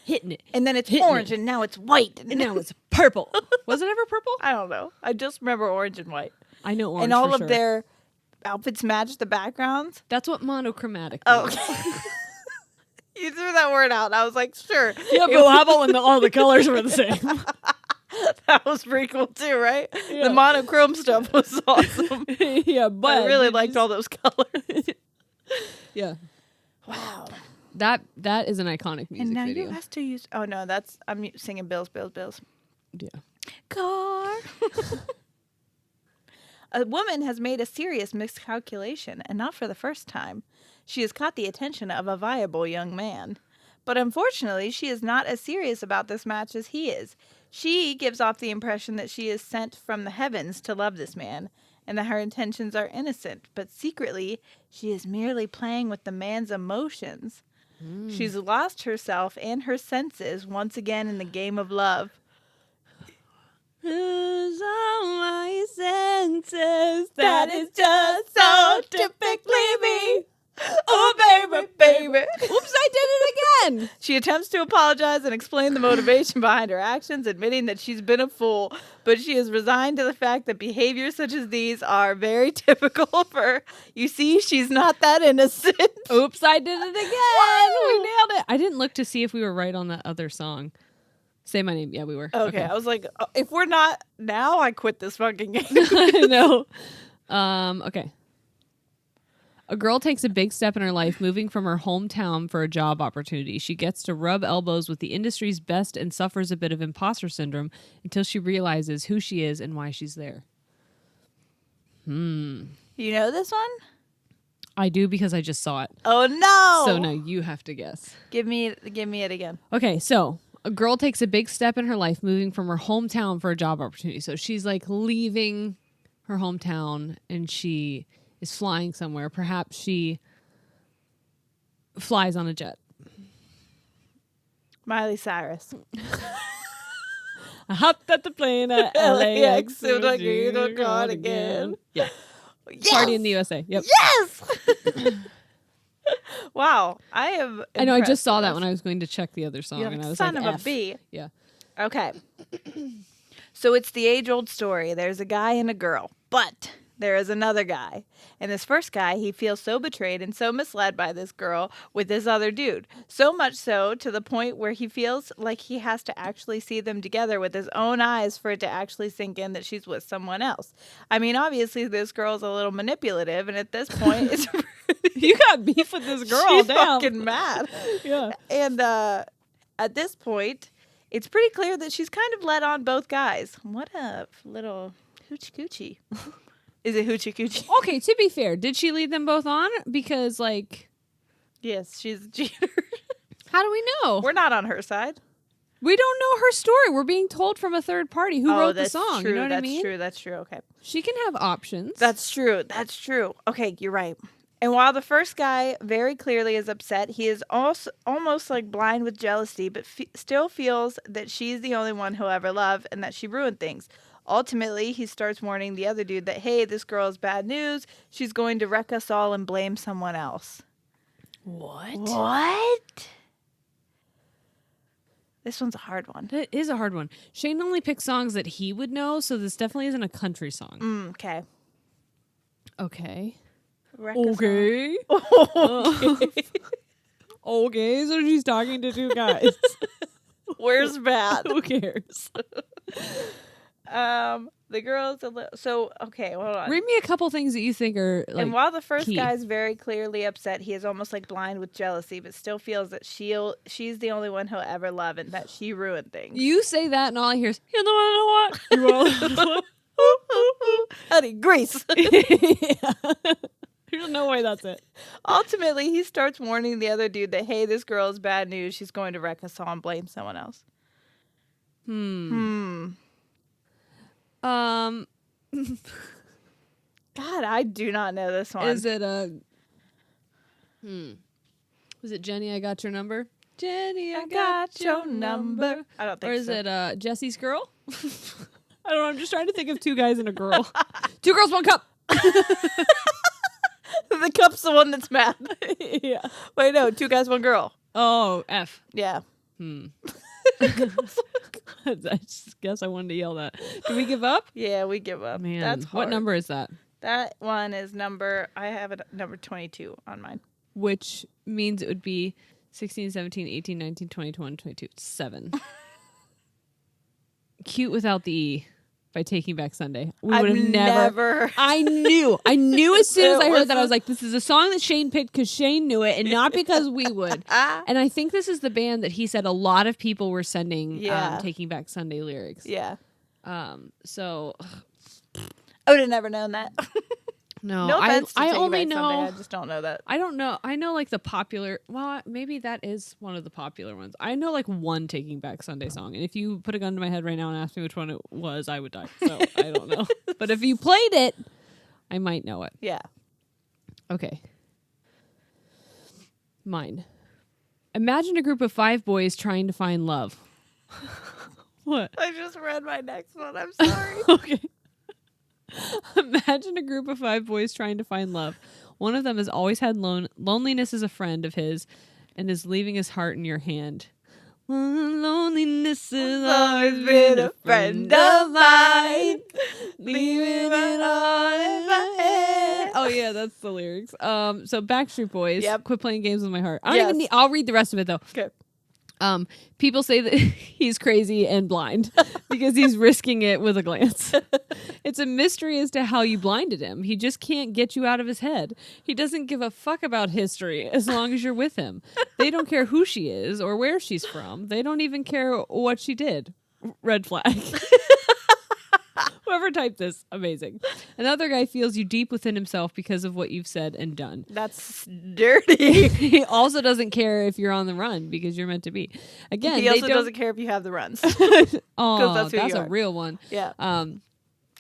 hitting it. And then it's Hitting orange, it. and now it's white. And now it's purple. Was it ever purple? I don't know. I just remember orange and white. I know orange. And all for of sure. their outfits match the backgrounds. That's what monochromatic Oh, means. okay. You threw that word out. I was like, sure. Yeah, but how about when all the colors were the same? That was pretty cool too, right? Yeah. The monochrome stuff was awesome. Yeah, but I really liked all those colors. Yeah. Wow. That is an iconic music And now video. you have to use. Oh no, I'm singing Bills. Yeah. Car. A woman has made a serious miscalculation, and not for the first time. She has caught the attention of a viable young man. But unfortunately, she is not as serious about this match as he is. She gives off the impression that she is sent from the heavens to love this man, and that her intentions are innocent, but secretly, she is merely playing with the man's emotions. She's lost herself and her senses once again in the game of love. Lose all my senses. That is just so typically me. Oh, baby. Oops, I did it again. She attempts to apologize and explain the motivation behind her actions, admitting that she's been a fool, but she is resigned to the fact that behaviors such as these are very typical of her. You see, she's not that innocent. Oops, I did it again. We nailed it. I didn't look to see if we were right on that other song. Say my name. Yeah, we were. Okay, I was like, if we're not now, I quit this fucking game. I know. Okay. A girl takes a big step in her life, moving from her hometown for a job opportunity. She gets to rub elbows with the industry's best and suffers a bit of imposter syndrome until she realizes who she is and why she's there. You know this one? I do because I just saw it. Oh no! So now you have to guess. Give me it again. Okay, so a girl takes a big step in her life, moving from her hometown for a job opportunity. So she's like leaving her hometown and she is flying somewhere. Perhaps she flies on a jet. Miley Cyrus. I hopped at the plane at LAX. Soon I get a cardigan. Yeah. Yes! Party in the USA. Yep. Yes! Wow. I am I know. I just impressed saw with that this. when I was going to check the other song. You're And I was son like, of F. a bee. Yeah. Okay. So it's the age-old story. There's a guy and a girl, but there is another guy. And this first guy, he feels so betrayed and so misled by this girl with this other dude. So much so to the point where he feels like he has to actually see them together with his own eyes for it to actually sink in that she's with someone else. I mean, obviously, this girl's a little manipulative, and at this point, it's You got beef with this girl. she's Damn. fucking mad. Yeah. And at this point, it's pretty clear that she's kind of led on both guys. What a little hoochie coochie. Is it hoochie coochie? Okay, to be fair, did she lead them both on? Because, like, Yes, she's a cheater. how do we know? We're not on her side. We don't know her story. We're being told from a third party who wrote the that's song. True, You know what that's I mean? true. That's true. Okay. She can have options. That's true. That's true. Okay, you're right. And while the first guy very clearly is upset, he is also almost like blind with jealousy, but still feels that she's the only one he'll ever love and that she ruined things. Ultimately, he starts warning the other dude that, hey, this girl is bad news. She's going to wreck us all and blame someone else. What? This one's a hard one. That is a hard one. Shane only picked songs that he would know, so this definitely isn't a country song. Okay. Okay. Wreck us Okay. all. Okay. Okay, so she's talking to two guys. Where's bad? Who cares? The girl's a little. So okay, hold on. Read me a couple things that you think are like. And while the first key. guy's very clearly upset, he is almost like blind with jealousy, but still feels that she's the only one he'll ever love and that she ruined things. You say that, and all I hear is, you know what? You all Honey, Grease. yeah. There's no way that's it. Ultimately, he starts warning the other dude that, hey, this girl is bad news. She's going to wreck us all and blame someone else. God, I do not know this one. Is it a... Was it Jenny, I got your number? Jenny, I got your number. I don't think so. Or is it Jesse's girl? I don't know. I'm just trying to think of two guys and a girl. Two girls, one cup. The cup's the one that's mad. Yeah. Wait, no. Two guys, one girl. Oh, F. Yeah. I just guess I wanted to yell that. Do we give up? Yeah, we give up. Man, That's hard. what number is that? That one is I have it number 22 on mine. Which means it would be 16, 17, 18, 19, 20, 21, 22. 7. Cute without the E by Taking Back Sunday. We would have never. I knew as soon as I heard that, I was like, this is a song that Shane picked because Shane knew it and not because we would. And I think this is the band that he said a lot of people were sending Taking Back Sunday lyrics. Yeah. So I would have never known that. no, No offense to I Taking only Back know. Sunday, I just don't know that. I don't know. I know like the popular. Well, maybe that is one of the popular ones. I know like one Taking Back Sunday song, and if you put a gun to my head right now and ask me which one it was, I would die. So I don't know. But if you played it, I might know it. Yeah. Okay. Mine. Imagine a group of 5 boys trying to find love. What? I just read my next one. I'm sorry. Okay. Imagine a group of 5 boys trying to find love. One of them has always had loneliness as a friend of his and is leaving his heart in your hand. Loneliness has always been a friend of mine. Leaving it all in my head. Oh yeah, that's the lyrics. So Backstreet Boys. Yep. Quit playing games with my heart. I don't even need. I'll read the rest of it though. Okay. People say that he's crazy and blind because he's risking it with a glance. It's a mystery as to how you blinded him. He just can't get you out of his head. He doesn't give a fuck about history as long as you're with him. They don't care who she is or where she's from. They don't even care what she did. Red flag. Whoever typed this, amazing. Another guy feels you deep within himself because of what you've said and done. That's dirty. He also doesn't care if you're on the run because you're meant to be. Again, he also doesn't care if you have the runs. Oh, that's a real one. Yeah.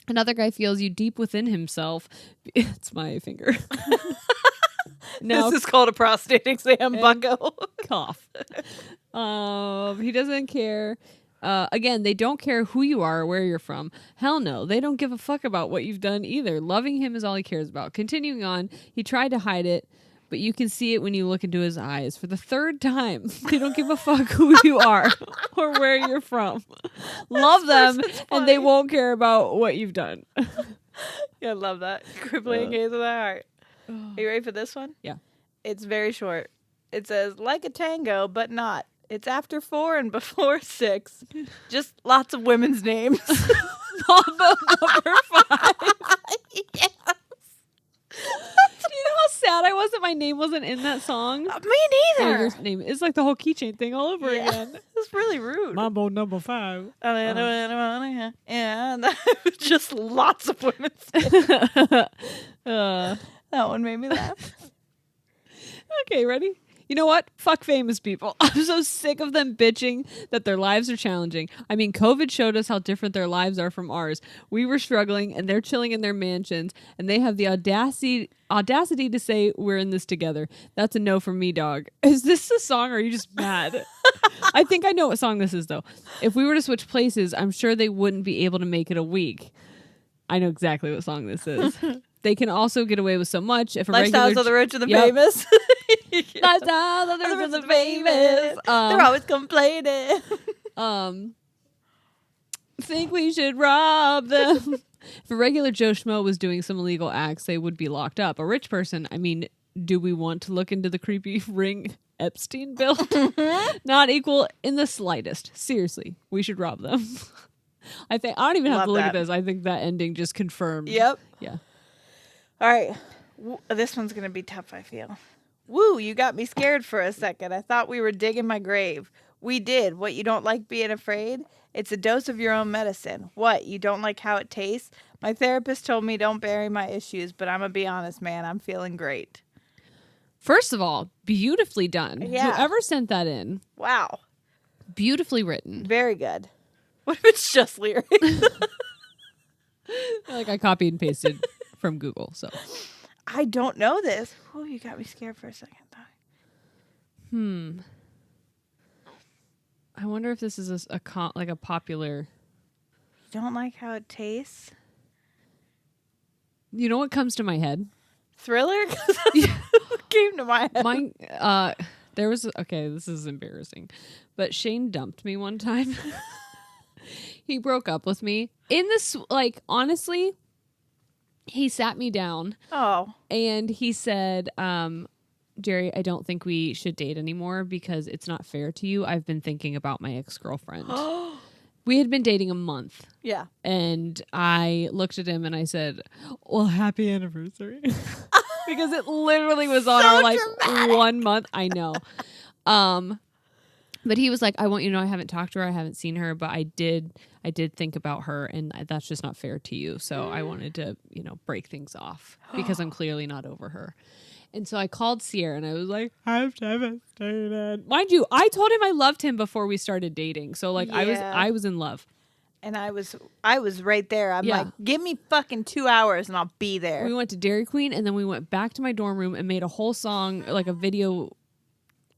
Another guy feels you deep within himself. It's my finger. This is called a prostate exam, bucko. Cough. He doesn't care. Again, they don't care who you are or where you're from. Hell no. They don't give a fuck about what you've done either. Loving him is all he cares about. Continuing on, he tried to hide it, but you can see it when you look into his eyes. For the 3rd time, they don't give a fuck who you are or where you're from. Love them, and they won't care about what you've done. Yeah, I love that. Crippling gaze of the heart. Are you ready for this one? Yeah. It's very short. It says, like a tango, but not. It's after 4 and before 6. Just lots of women's names. Mambo number 5. Yes. Do you know how sad I was that my name wasn't in that song? Me neither. Your name is like the whole keychain thing all over again. It's really rude. Mambo number 5. And just lots of women's names. That one made me laugh. Okay, ready? You know what? Fuck famous people. I'm so sick of them bitching that their lives are challenging. I mean, COVID showed us how different their lives are from ours. We were struggling, and they're chilling in their mansions, and they have the audacity to say we're in this together. That's a no from me, dog. Is this a song, or are you just mad? I think I know what song this is, though. If we were to switch places, I'm sure they wouldn't be able to make it a week. I know exactly what song this is. They can also get away with so much. If a Lifestyles of the rich and the famous. Lifestyles of the rich and the famous. They're always complaining. Think we should rob them. If a regular Joe Schmo was doing some illegal acts, they would be locked up. A rich person, I mean, do we want to look into the creepy ring Epstein built? Not equal in the slightest. Seriously, we should rob them. I don't even have Love to look at that. this. I think that ending just confirmed. Yep. Yeah. All right. This one's going to be tough, I feel. Woo, you got me scared for a second. I thought we were digging my grave. We did. What, you don't like being afraid? It's a dose of your own medicine. What, you don't like how it tastes? My therapist told me don't bury my issues, but I'm going to be honest, man. I'm feeling great. First of all, beautifully done. Yeah. Whoever sent that in, Wow. beautifully written. Very good. What if it's just lyrics? Like I copied and pasted from Google. So I don't know this. Oh, you got me scared for a second. I wonder if this is a popular. Don't like how it tastes? You know what comes to my head? Thriller? Came to my head. Mine. There was this is embarrassing, but Shane dumped me one time. He broke up with me in this. Like honestly, he sat me down. Oh. And he said, Jerry, I don't think we should date anymore because it's not fair to you. I've been thinking about my ex-girlfriend. We had been dating a month. Yeah. And I looked at him and I said, well, happy anniversary. Because it literally was on our dramatic. 1 month. I know. But he was like, I want you to know I haven't talked to her. I haven't seen her, but I did think about her and that's just not fair to you. So I wanted to, break things off because I'm clearly not over her. And so I called Sierra and I was like, I'm devastated. Mind you, I told him I loved him before we started dating. So I was in love. And I was right there. I'm like, give me fucking 2 hours and I'll be there. We went to Dairy Queen and then we went back to my dorm room and made a whole song, like a video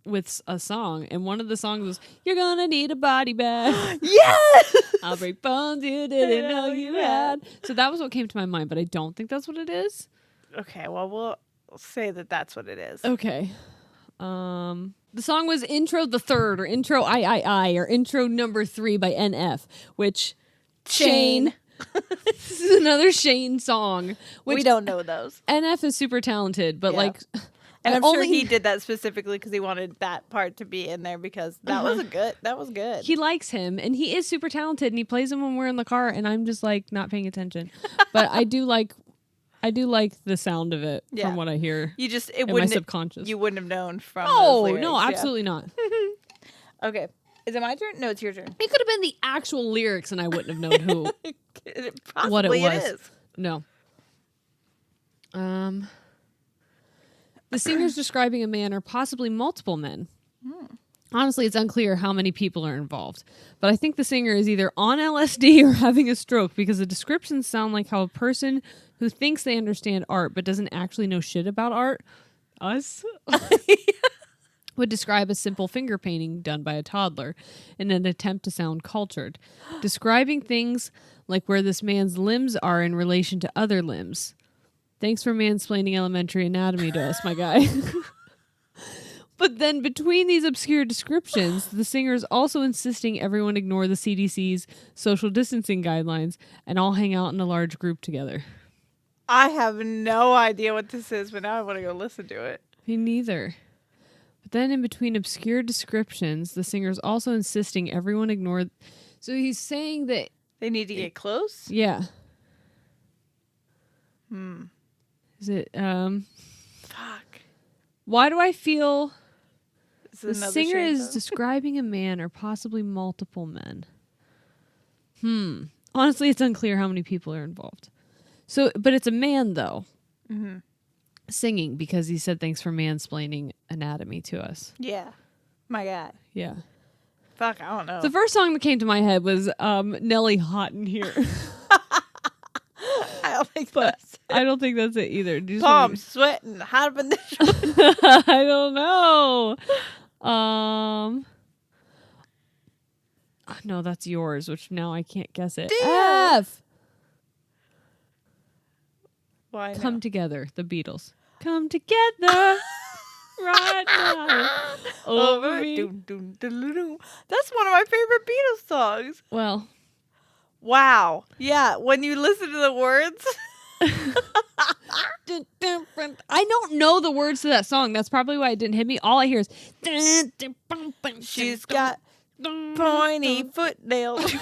with a song. And one of the songs was, you're gonna need a body bag. Yes! I'll break bones you didn't know you had. So that was what came to my mind, but I don't think that's what it is. Okay, well, we'll say that that's what it is. Okay. The song was Intro the Third or Intro I or Intro Number 3 by NF, which Shane. This is another Shane song. Which We don't know those. NF is super talented, but Yeah. And I'm only sure he did that specifically because he wanted that part to be in there because that was good. he likes him and he is super talented and he plays him when we're in the car and I'm just like not paying attention. But I do like the sound of it from what I hear. You just in my subconscious. You wouldn't have known from those lyrics, no, absolutely not. Okay. Is it my turn? No, it's your turn. It could have been the actual lyrics and I wouldn't have known who Possibly what it was. It is. No. The singer's describing a man or possibly multiple men. Honestly, it's unclear how many people are involved. But I think the singer is either on LSD or having a stroke because the descriptions sound like how a person who thinks they understand art but doesn't actually know shit about art, us, would describe a simple finger painting done by a toddler in an attempt to sound cultured. Describing things like where this man's limbs are in relation to other limbs. Thanks for mansplaining elementary anatomy to us, my guy. But then between these obscure descriptions, the singer is also insisting everyone ignore the CDC's social distancing guidelines and all hang out in a large group together. I have no idea what this is, but now I want to go listen to it. Me neither. But then in between obscure descriptions, the singer is also insisting everyone ignore... So he's saying that... They need to get close? Yeah. Is it... Fuck. Why do I feel... The another singer Shane is song? describing a man or possibly multiple men. Honestly, it's unclear how many people are involved. So, but it's a man, though. Singing, because he said thanks for mansplaining anatomy to us. Yeah. My God. Yeah. Fuck, I don't know. The first song that came to my head was Nelly Hot in Here. I don't think But that's I don't think that's it either. Do you just palms sweating, hot up in the I don't know. No, that's yours, which now I can't guess it. Damn. F. Why Come Together, the Beatles. Come together right now over me. Doom, doom, doom, doom. That's one of my favorite Beatles songs. Well, Wow. Yeah, when you listen to the words. I don't know the words to that song. That's probably why it didn't hit me. All I hear is She's got pointy foot nails.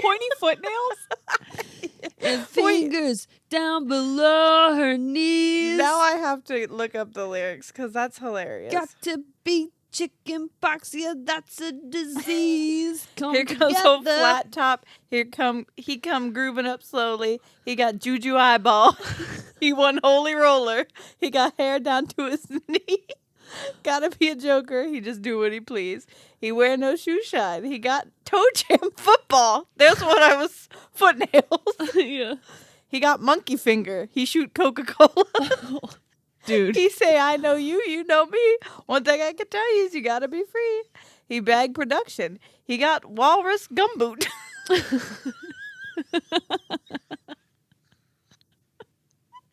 Pointy foot nails? And fingers down below her knees. Now I have to look up the lyrics because that's hilarious. Got to be chicken pox, yeah, that's a disease. Here comes old flat top. He come grooving up slowly. He got juju eyeball. He won holy roller. He got hair down to his knee. Gotta be a joker. He just do what he please. He wear no shoe shine. He got toe jam football. There's what I was foot nails. Yeah. He got monkey finger. He shoot Coca-Cola. Dude. He say, I know you, you know me. One thing I can tell you is you gotta be free. He bag production. He got walrus gumboot.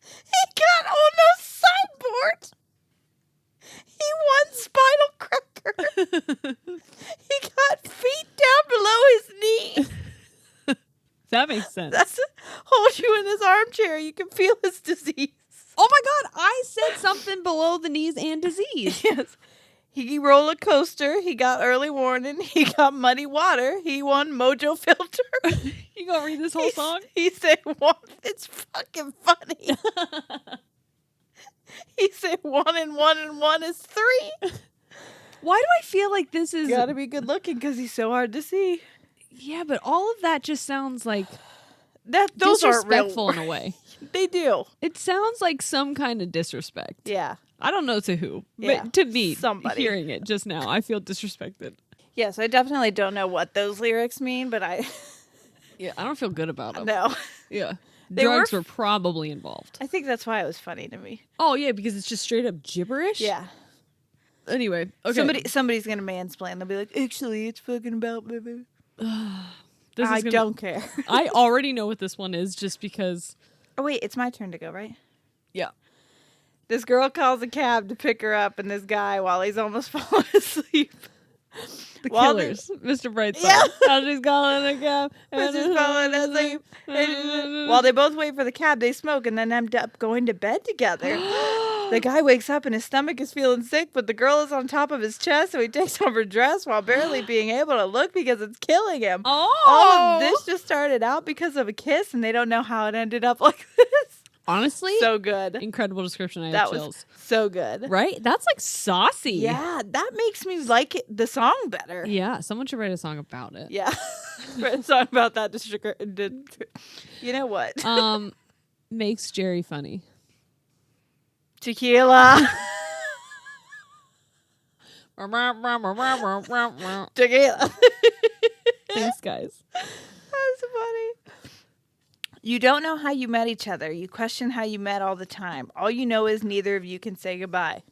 He got on a sideboard. He won spinal cracker. He got feet down below his knee. That makes sense. That's hold you in his armchair. You can feel his disease. Oh my God, I said something below the knees and disease. Yes. He roller coaster. He got early warning. He got muddy water. He won mojo filter. You gonna read this whole song? He said, it's fucking funny. He said 1 and 1 and 1 is 3. Why do I feel like this is... Gotta be good looking because he's so hard to see. Yeah, but all of that just sounds like Those aren't real. disrespectful in a way. They do. It sounds like some kind of disrespect. Yeah. I don't know to who, Yeah, but to me, somebody. hearing it just now, I feel disrespected. Yes, I definitely don't know what those lyrics mean, but I Yeah, I don't feel good about them. know. Yeah. They Drugs were were probably involved. I think that's why it was funny to me. Oh, yeah, because it's just straight up gibberish? Yeah. Anyway, okay. Somebody's gonna mansplain. They'll be like, actually, it's fucking about baby. This I is gonna- don't care. I already know what this one is just because... Oh wait, it's my turn to go, right? Yeah. This girl calls a cab to pick her up, and this guy, while he's almost falling asleep, The While Killers, Mr. Brightside. Yeah. How she's calling a cab. as he's falling asleep, while they both wait for the cab, they smoke and then end up going to bed together. The guy wakes up and his stomach is feeling sick, but the girl is on top of his chest, so he takes off her dress while barely being able to look because it's killing him. Oh. All of this just started out because of a kiss, and they don't know how it ended up like this. Honestly, So good. incredible description. I That have was chills. so good. Right? That's like saucy. Yeah, that makes me like the song better. Yeah, someone should write a song about it. Yeah. Write a song about that. You know what? Makes Jerry funny. Tequila. Tequila. Thanks, guys. That's funny. You don't know how you met each other. You question how you met all the time. All you know is neither of you can say goodbye.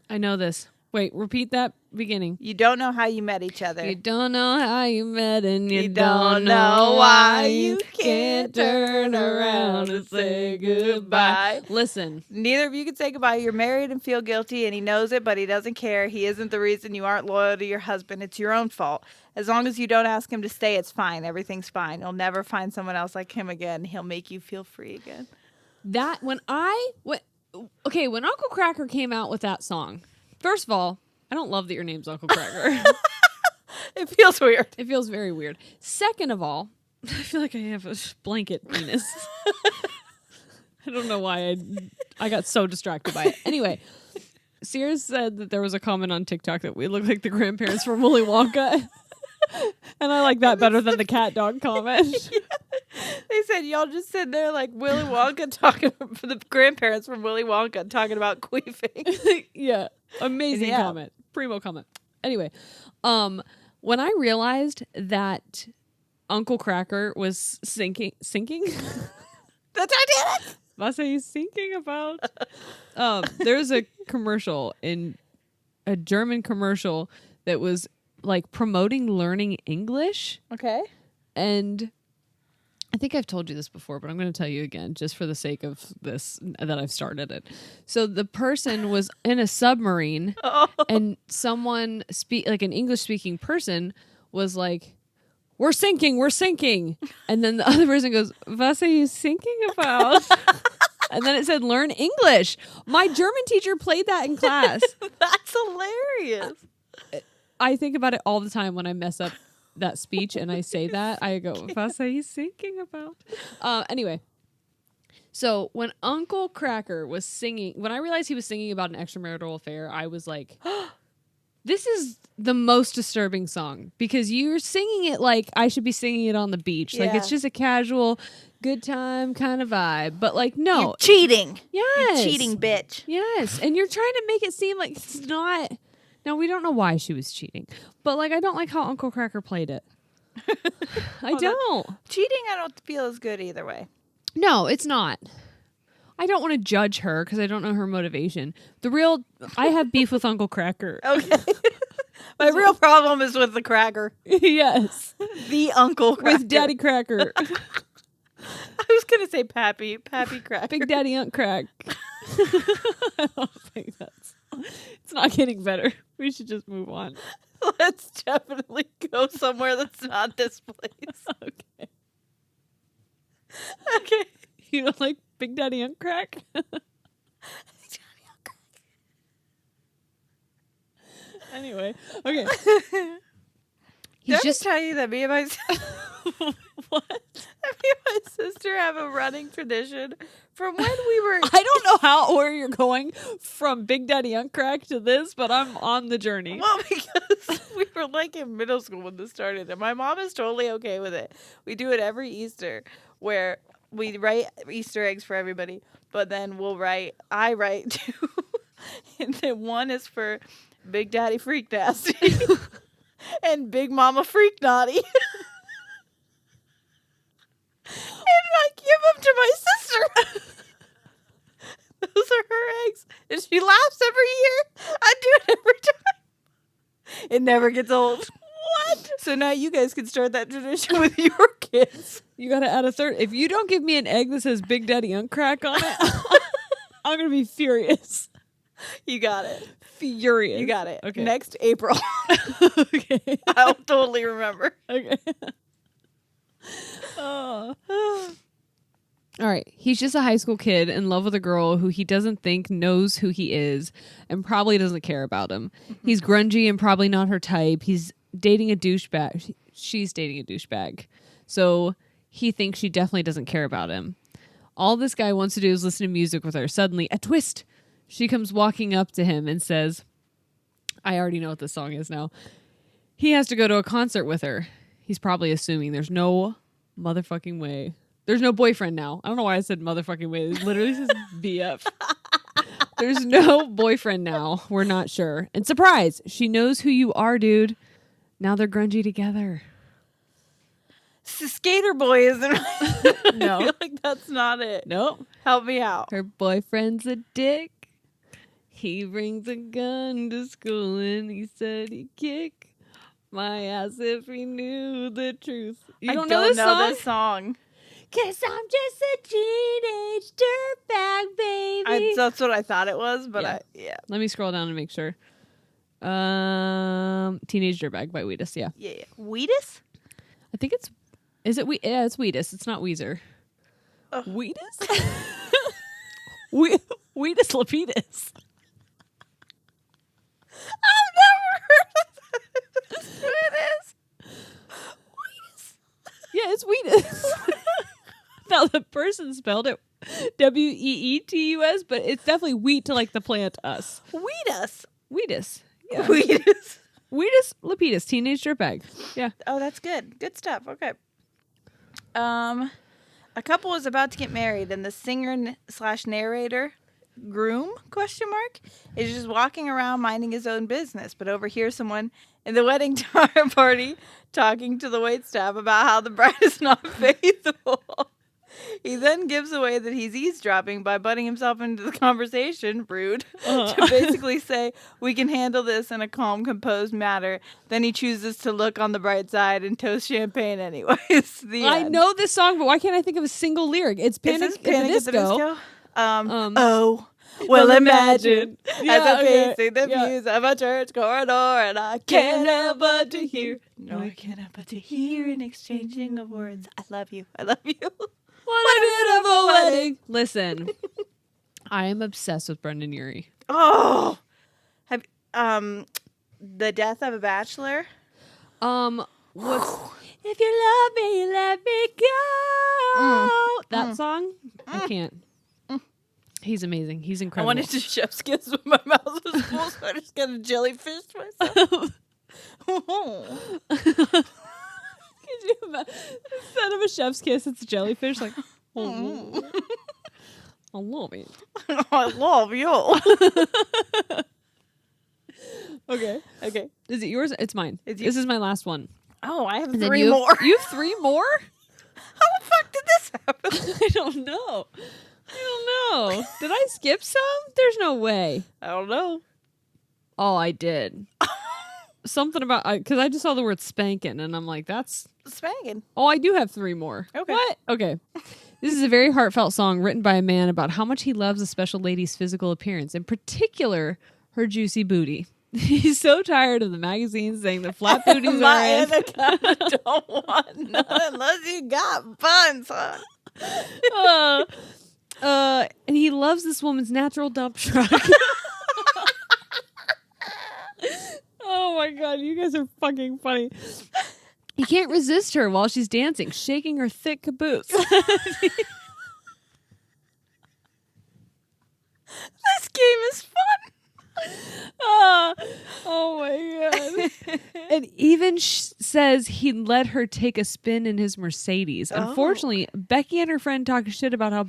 I know this. Wait, repeat that beginning. You don't know how you met each other. You don't know how you met, and you, You don't know why you can't turn around and say goodbye. Listen, Neither of you can say goodbye. You're married and feel guilty, and he knows it, but he doesn't care. He isn't the reason you aren't loyal to your husband. It's your own fault. As long as you don't ask him to stay, it's fine. Everything's fine. You'll never find someone else like him again. He'll make you feel free again. that when Uncle Cracker came out with that song, first of all, I don't love that your name's Uncle Cracker. It feels weird. It feels very weird. Second of all, I feel like I have a blanket penis. I don't know why I got so distracted by it. Anyway, Sears said that there was a comment on TikTok that we look like the grandparents from Willy Wonka. And I like that better than the cat dog comment. Yeah. They said y'all just sitting there like Willy Wonka talking for the grandparents from Willy Wonka talking about queefing. Yeah. Amazing Yeah. comment. Primo comment. Anyway, when I realized that Uncle Cracker was sinking The Titanic. What are you thinking about? There's a commercial a German commercial that was like promoting learning English. Okay. And I think I've told you this before, but I'm going to tell you again just for the sake of this that I've started it. So the person was in a submarine and someone like an English speaking person was like, we're sinking. And then the other person goes, what are you thinking about? And then it said, learn English. My German teacher played that in class. That's hilarious. I think about it all the time when I mess up that speech and I say that, I go, "What's he's thinking about?" Anyway, so when Uncle Cracker was singing, when I realized he was singing about an extramarital affair, I was like, this is the most disturbing song because you're singing it like I should be singing it on the beach. Like it's just a casual, good time kind of vibe. But like, no. You're cheating. Yes. You're cheating, bitch. Yes. And you're trying to make it seem like it's not. Now, we don't know why she was cheating. But like, I don't like how Uncle Cracker played it. I don't. Cheating, I don't feel is good either way. No, it's not. I don't want to judge her because I don't know her motivation. I have beef with Uncle Cracker. Okay. My real problem is with the cracker. Yes. The Uncle Cracker. With Daddy Cracker. I was going to say Pappy Cracker. Big Daddy Unc Crack. I don't think it's not getting better. We should just move on. Let's definitely go somewhere that's not this place. Okay. Okay. You don't like Big Daddy Unc Crack? Anyway, okay. Did I tell you that me and my What? me and my sister have a running tradition from when we were. I don't know where you're going from Big Daddy Unc Crack to this, but I'm on the journey. Well, because we were like in middle school when this started, and my mom is totally okay with it. We do it every Easter, where we write Easter eggs for everybody, but then I write two, and then one is for Big Daddy Freak Nasty and Big Mama Freak Naughty. And I give them to my sister. Those are her eggs. And she laughs every year. I do it every time. It never gets old. What? So now you guys can start that tradition with your kids. You gotta add a third. If you don't give me an egg that says Big Daddy Unc Crack on it, I'm gonna be furious. You got it. Furious. You got it. Okay. Next April. Okay. I'll totally remember. Okay. Oh. All right. He's just a high school kid in love with a girl who he doesn't think knows who he is and probably doesn't care about him. He's grungy and probably not her type. He's dating a douchebag. She's dating a douchebag. So he thinks she definitely doesn't care about him. All this guy wants to do is listen to music with her. Suddenly, a twist. She comes walking up to him and says, I already know what this song is now. He has to go to a concert with her. He's probably assuming there's no motherfucking way. There's no boyfriend now. I don't know why I said motherfucking way. It literally says BF. There's no boyfriend now. We're not sure. And surprise, she knows who you are, dude. Now they're grungy together. Skater Boy isn't. No. I feel like that's not it. Nope. Help me out. Her boyfriend's a dick. He brings a gun to school and he said he'd kick my ass if he knew the truth. You don't know this song? 'Cause I'm just a teenage dirtbag, baby. That's what I thought it was, but Yeah. Let me scroll down and make sure. Teenage Dirtbag by Wheatus, yeah. Yeah. Wheatus? I think it's... Is it... Yeah, it's Wheatus. It's not Weezer. Wheatus? Wheatus Lapidus. I've never heard of that. That's what it is. Wheatus. Yeah, it's Wheatus. Now, the person spelled it Weetus, but it's definitely wheat to like the plant us. Wheatus. Wheatus. Yeah. Wheatus. Wheatus Lapidus, teenage dirtbag. Yeah. Oh, that's good. Good stuff. Okay. A couple is about to get married, and the singer / narrator, groom, ? Is just walking around minding his own business, but overhears someone in the wedding party talking to the waitstaff about how the bride is not faithful. He then gives away that he's eavesdropping by butting himself into the conversation, rude, to basically say, we can handle this in a calm, composed manner. Then he chooses to look on the bright side and toast champagne anyways. I know this song, but why can't I think of a single lyric? It's Panic at the Disco. Well, imagine as I'm okay. pacing the views of a church corridor, and I can't help but to hear. No, I can't help but to hear an exchanging of words. I love you. I love you. What a beautiful wedding. Listen, I am obsessed with Brendan Urie. Oh, have The Death of a Bachelor. what's if you love me, let me go. That song, I can't. He's amazing. He's I incredible. wanted to chef's kiss when my mouth was full, so I just got a jellyfish myself. Could you imagine? Instead of a chef's kiss, it's a jellyfish. Like, oh, I love it. I love you. Okay. Is it yours? It's mine. It's This is my last one. Oh, I have And then 3 you more. You have 3 more? How the fuck did this happen? I don't know. Did I skip some? There's no way. I don't know. Oh, I did. Something about because I just saw the word spanking, and I'm like, that's. Spanking. Oh, I do have 3 more. Okay. What? Okay. This is a very heartfelt song written by a man about how much he loves a special lady's physical appearance, in particular, her juicy booty. He's so tired of the magazines saying that flat booties are My in. anaconda don't want none unless you got buns, son. And he loves this woman's natural dump truck. Oh my god, you guys are fucking funny. He can't resist her while she's dancing, shaking her thick caboose. This game is fun. Oh my god. And even says he'd let her take a spin in his Mercedes. Oh. Unfortunately, Becky and her friend talk shit about how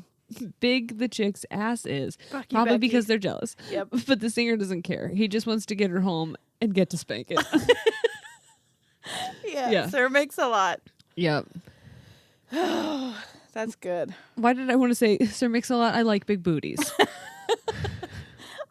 big the chick's ass is. Fuck you, Probably Becky. because they're jealous. Yep. But the singer doesn't care. He just wants to get her home and get to spank it. Yeah. Sir makes a lot. Yep. That's good. Why did I want to say Sir Mix-a-Lot? I like big booties.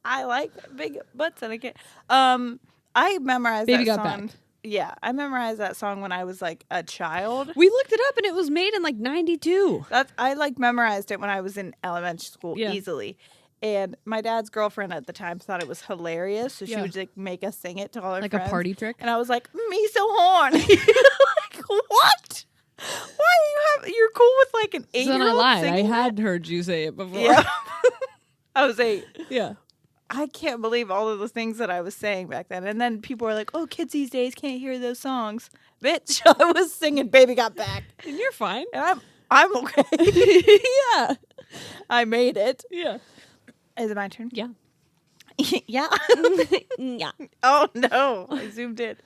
I like big butts and I can't. I memorized Baby that Got song. Back. Yeah, I memorized that song when I was like a child. We looked it up and it was made in like 92. I like memorized it when I was in elementary school Yeah. easily. And my dad's girlfriend at the time thought it was hilarious, so she Yeah. would like make us sing it to all our Like friends. a party trick. And I was like, me so horny. Like, what? Why you're cool with like an 8-year-old So then I lied. I singing had heard you say it before. that? Yeah. I was 8. Yeah. I can't believe all of the things that I was saying back then. And then people were like, oh, kids these days can't hear those songs. Bitch, I was singing Baby Got Back. And you're fine. And I'm okay. Yeah. I made it. Yeah. Is it my turn? Yeah. Yeah. Yeah. Oh, no. I zoomed in.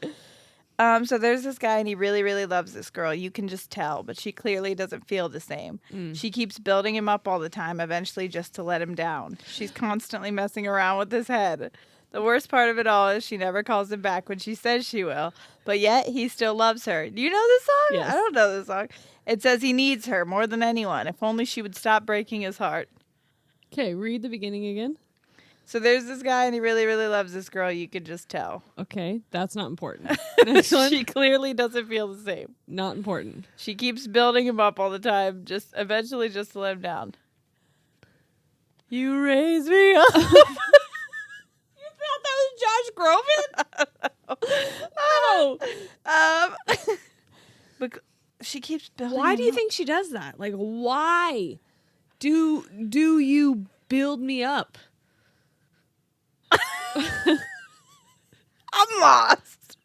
So there's this guy and he really, really loves this girl. You can just tell, but she clearly doesn't feel the same. She keeps building him up all the time, eventually just to let him down. She's constantly messing around with his head. The worst part of it all is she never calls him back when she says she will, but yet he still loves her. Do you know this song? Yes. I don't know this song. It says he needs her more than anyone. If only she would stop breaking his heart. Okay, read the beginning again. So there's this guy and he really, really loves this girl. You could just tell. Okay, that's not important. Next one. She clearly doesn't feel the same. Not important. She keeps building him up all the time, just eventually just to let him down. You raise me up. You thought that was Josh Groban? Oh. But she keeps building Why him do you up. think she does that? Like, why do you build me up? I'm lost.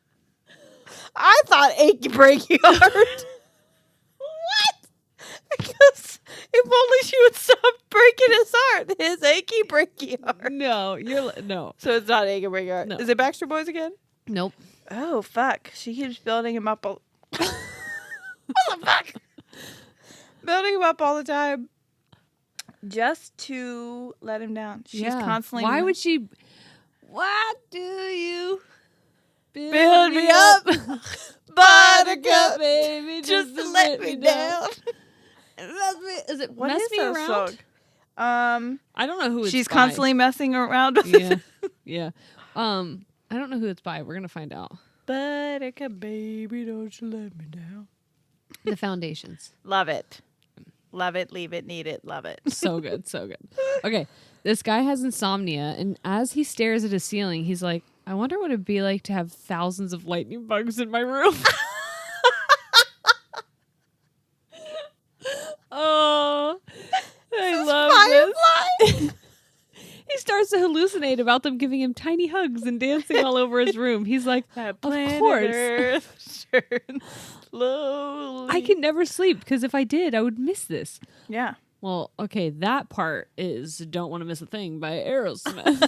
I thought achy breaky heart. What? Because if only she would stop breaking his heart. His achy breaky heart. No, no. So it's not achy breaky heart. No. Is it Backstreet Boys again? Nope. Oh, fuck. She keeps building him up. What the fuck? Building him up all the time just to let him down. She's constantly... Why would she... Why do you build me up? Buttercup, baby, just to let me down. Is it What Mess is Me that Around? song? I don't know who it's She's by. constantly messing around with Yeah. Yeah. I don't know who it's by. We're going to find out. Buttercup, baby, don't you let me down. The Foundations. Love it. Love it, leave it, need it, love it. So good, so good. Okay, this guy has insomnia, and as he stares at his ceiling, he's like, I wonder what it'd be like to have thousands of lightning bugs in my room. Oh, I love Firefly? this. He's starts to hallucinate about them giving him tiny hugs and dancing all over his room. He's like, That of planet course. Earth turns slowly. I can never sleep because if I did, I would miss this. Yeah. Well, okay, that part is Don't Want to Miss a Thing by Aerosmith.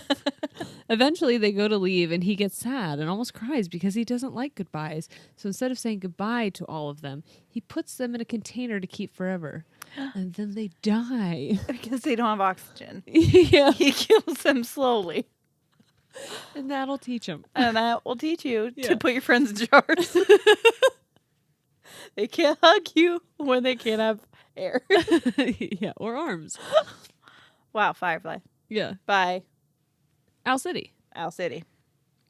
Eventually, they go to leave, and he gets sad and almost cries because he doesn't like goodbyes. So instead of saying goodbye to all of them, he puts them in a container to keep forever. And then they die. Because they don't have oxygen. Yeah. He kills them slowly. And that'll teach him. And that will teach you Yeah. to put your friends in jars. They can't hug you when they can't have air. Yeah, or arms. Wow, Firefly. Yeah. By Owl City. Owl City.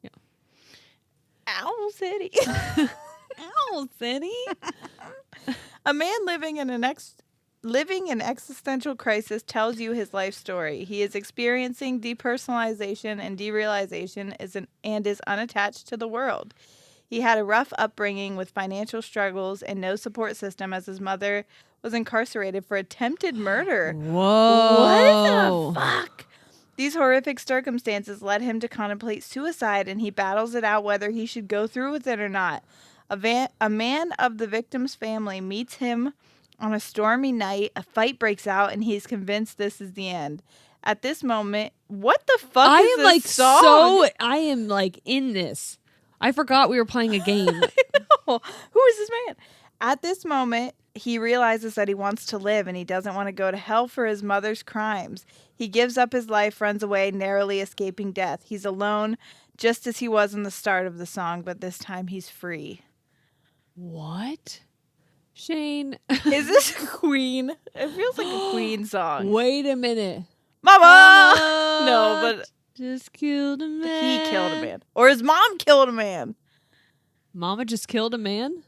Yeah. Owl City. Owl City? A man living an existential crisis tells you his life story. He is experiencing depersonalization and derealization and is unattached to the world. He had a rough upbringing with financial struggles and no support system as his mother was incarcerated for attempted murder. Whoa. What the fuck? These horrific circumstances led him to contemplate suicide, and he battles it out whether he should go through with it or not. A man of the victim's family meets him on a stormy night. A fight breaks out, and he's convinced this is the end. At this moment, what the fuck is this song? I am like in this. I forgot we were playing a game. Who is this man? At this moment, he realizes that he wants to live and he doesn't want to go to hell for his mother's crimes. He gives up his life, runs away, narrowly escaping death. He's alone, just as he was in the start of the song, but this time he's free. What? Shane. Is this Queen? It feels like a Queen song. Wait a minute. Mama! No, but just killed a man. he killed a man. Or his mom killed a man. Mama just killed a man?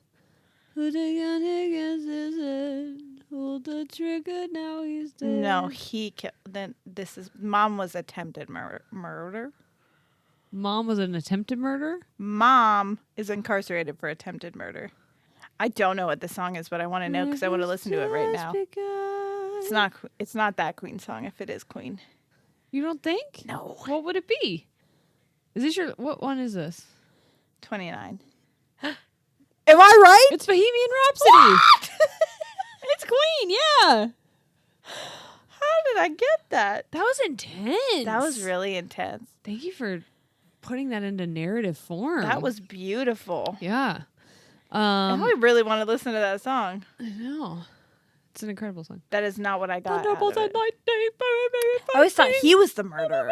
Put a gun against his head. Hold the trigger, now he's dead. No, he killed. Then mom was attempted murder. Mom was an attempted murder? Mom is incarcerated for attempted murder. I don't know what the song is, but I want to know because I want to listen to it right now. It's not that Queen song. If it is Queen, you don't think? No. What would it be? Is this what one is this? 29. Am I right? It's Bohemian Rhapsody. It's Queen, yeah. How did I get that? That was intense. That was really intense. Thank you for putting that into narrative form. That was beautiful. Yeah. I really want to listen to that song. I know. It's an incredible song. That is not what I got. I I always thought he was the murderer.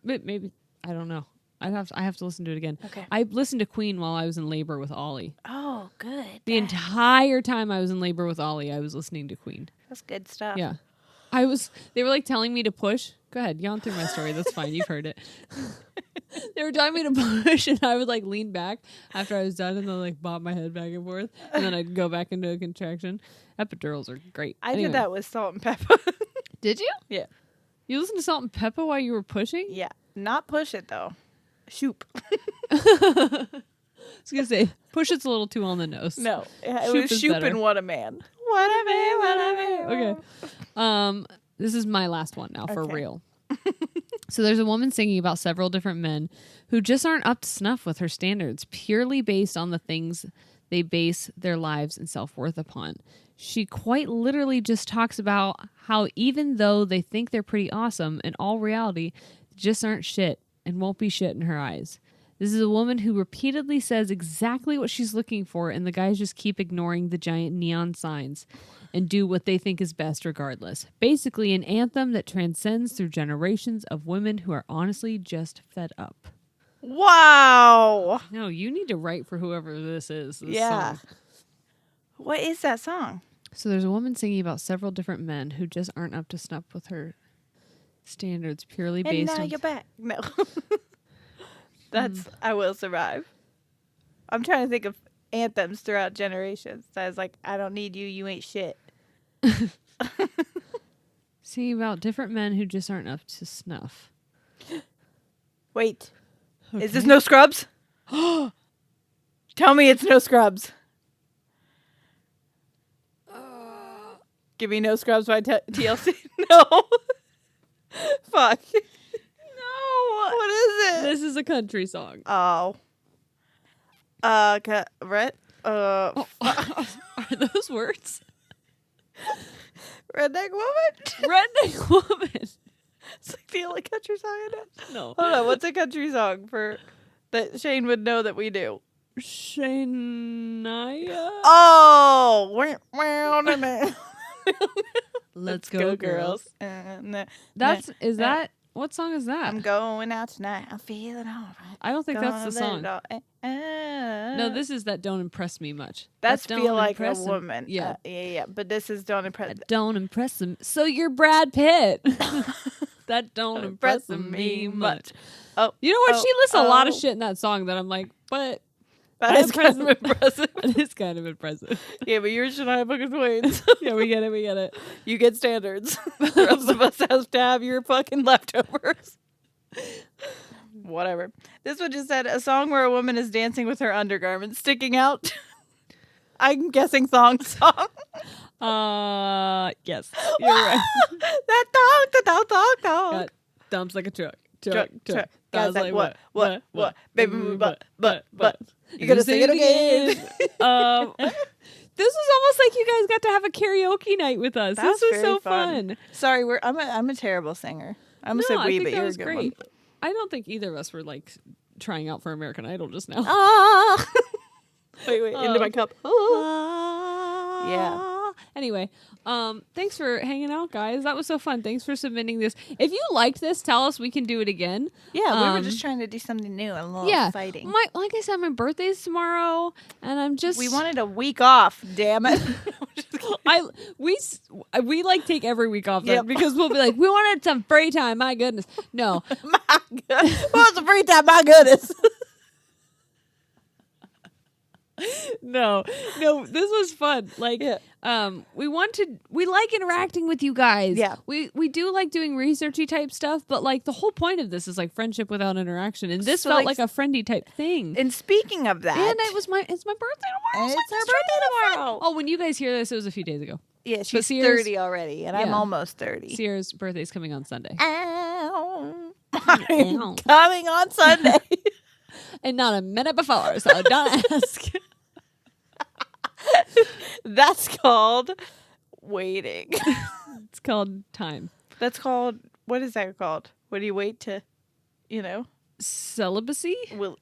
But maybe, I don't know. I have to listen to it again. Okay. I listened to Queen while I was in labor with Ollie. Oh, good. The entire time I was in labor with Ollie, I was listening to Queen. That's good stuff. Yeah. They were like telling me to push. Go ahead, yawn through my story. That's fine. You've heard it. They were telling me to push, and I would like lean back after I was done, and then like bob my head back and forth, and then I'd go back into a contraction. Epidurals are great. I did that with Salt and Pepper. Did you? Yeah. You listened to Salt and Pepper while you were pushing? Yeah. Not push it, though. Shoop. I was going to say, push it's a little too on the nose. No. It Shoop was is Shoop better. and What a Man. What a Man, what a man. Okay. This is my last one now, for Okay. real. So there's a woman singing about several different men who just aren't up to snuff with her standards, purely based on the things they base their lives and self-worth upon. She quite literally just talks about how even though they think they're pretty awesome, in all reality, they just aren't shit and won't be shit in her eyes. This is a woman who repeatedly says exactly what she's looking for, and the guys just keep ignoring the giant neon signs and do what they think is best regardless. Basically, an anthem that transcends through generations of women who are honestly just fed up. Wow. No, you need to write for whoever this is. This Yeah. song. What is that song? So there's a woman singing about several different men who just aren't up to snuff with her standards, purely And based now on... you're back. No. That's I Will Survive. I'm trying to think of anthems throughout generations. So I was like, I don't need you. You ain't shit. Singing about different men who just aren't up to snuff. Wait. Is this No Scrubs? Tell me it's No Scrubs. Give me No Scrubs by TLC. No. Fuck. a country song. Oh. Red. Are those words? Redneck woman. Redneck woman. It's like the only country song I know. No. Hold on. What's a country song for that Shane would know that we do? Shania. Oh. Let's go, girls. That's that. What song is that? I'm going out tonight. I'm feeling all right. I don't think that's the song. No, No, this is That Don't Impress Me Much. That's That Feel Like a Impress 'Em. Woman. Yeah. Yeah. But this is Don't Impress. That don't impress him. So you're Brad Pitt. That don't impress me much. Oh, you know what? She lists a lot of oh. shit in that song that I'm like, but That is kind of impressive. it is kind of impressive. Yeah, but you're Shania fucking Twain's. Yeah, we get it. You get standards. The rest of us have to have your fucking leftovers. Whatever. This one just said a song where a woman is dancing with her undergarments sticking out. I'm guessing song. Yes, you're right. That dog. Got dumps like a truck. Guys, Guys like what? Baby, move, but. You You gotta sing it again. This was almost like you guys got to have a karaoke night with us. That This was was very so fun. Sorry, I'm a terrible singer. I'm gonna say I we, think but that you're a was good great. one. I don't think either of us were like trying out for American Idol just now. Ah. Wait, into my cup. Yeah. Anyway, thanks for hanging out, guys. That was so fun. Thanks for submitting this. If you liked this, tell us. We can do it again. Yeah, we were just trying to do something new and a little exciting. Like I said, my birthday's tomorrow, and I'm just. We wanted a week off. Damn it. We like take every week off then Yep. because we'll be like, we wanted some free time. My goodness, no. My God. What's the free time? My goodness. No, this was fun. Like, we like interacting with you guys. Yeah. We do like doing researchy type stuff, but like the whole point of this is like friendship without interaction. And this So, felt like, like a friendly type thing. And speaking of that, And it's my birthday tomorrow. And so it's our let's try birthday to have fun. tomorrow. Oh, when you guys hear this, it was a few days ago. yeah, she's Sierra's- 30 already, and I'm Yeah. almost 30. Sierra's birthday's coming on Sunday. Ow. Ow. Coming on Sunday. And not a minute before, so don't ask. That's called waiting. It's called time. That's called, what is that called? What do you wait to, Celibacy? will,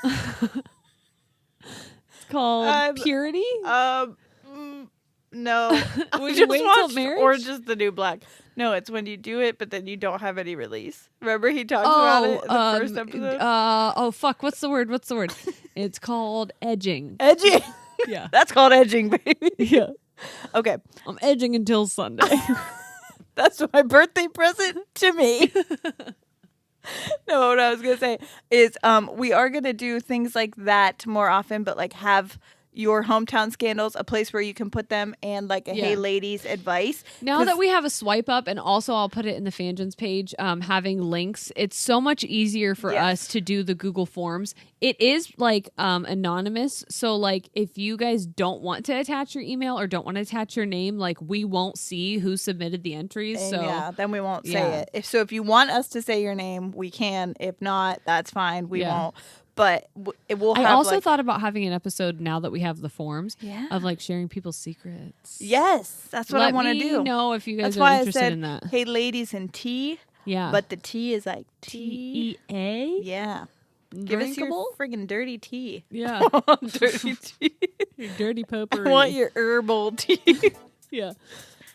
It's called purity? no. When I you wait till watched marriage? Orange is the New Black. No, it's when you do it, but then you don't have any release. Remember he talks about it in the first episode? Fuck. What's the word? It's called edging. Edging. Yeah. That's called edging, baby. Yeah. Okay. I'm edging until Sunday. That's my birthday present to me. No, what I was going to say is we are going to do things like that more often, but like have your hometown scandals, a place where you can put them, and like a hey ladies advice. Now that we have a swipe up, and also I'll put it in the Fangens page, having links, it's so much easier for us to do the Google Forms. It is like anonymous, so like if you guys don't want to attach your email or don't want to attach your name, like we won't see who submitted the entries. So yeah, then we won't say it. If you want us to say your name, we can. If not, that's fine. We won't. But it will have. I also thought about having an episode now that we have the forms of like sharing people's secrets. Yes, that's what I want to do. Let me know if you guys that's are why interested I said, in that. Hey, ladies, and tea. Yeah, but the tea is like TEA. Yeah, give us your Drinkable? friggin' dirty tea. Yeah, Dirty tea. your dirty potpourri. I want your herbal tea. Yeah.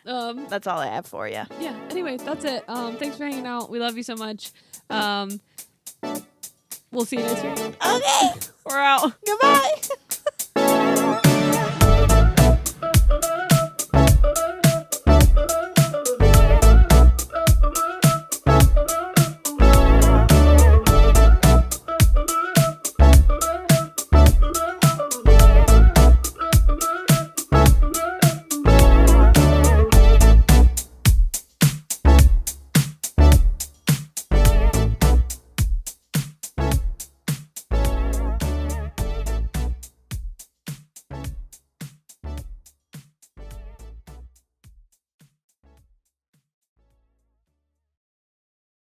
That's all I have for you. Yeah. Anyway, that's it. Thanks for hanging out. We love you so much. We'll see you next week. Okay, We're out. Goodbye.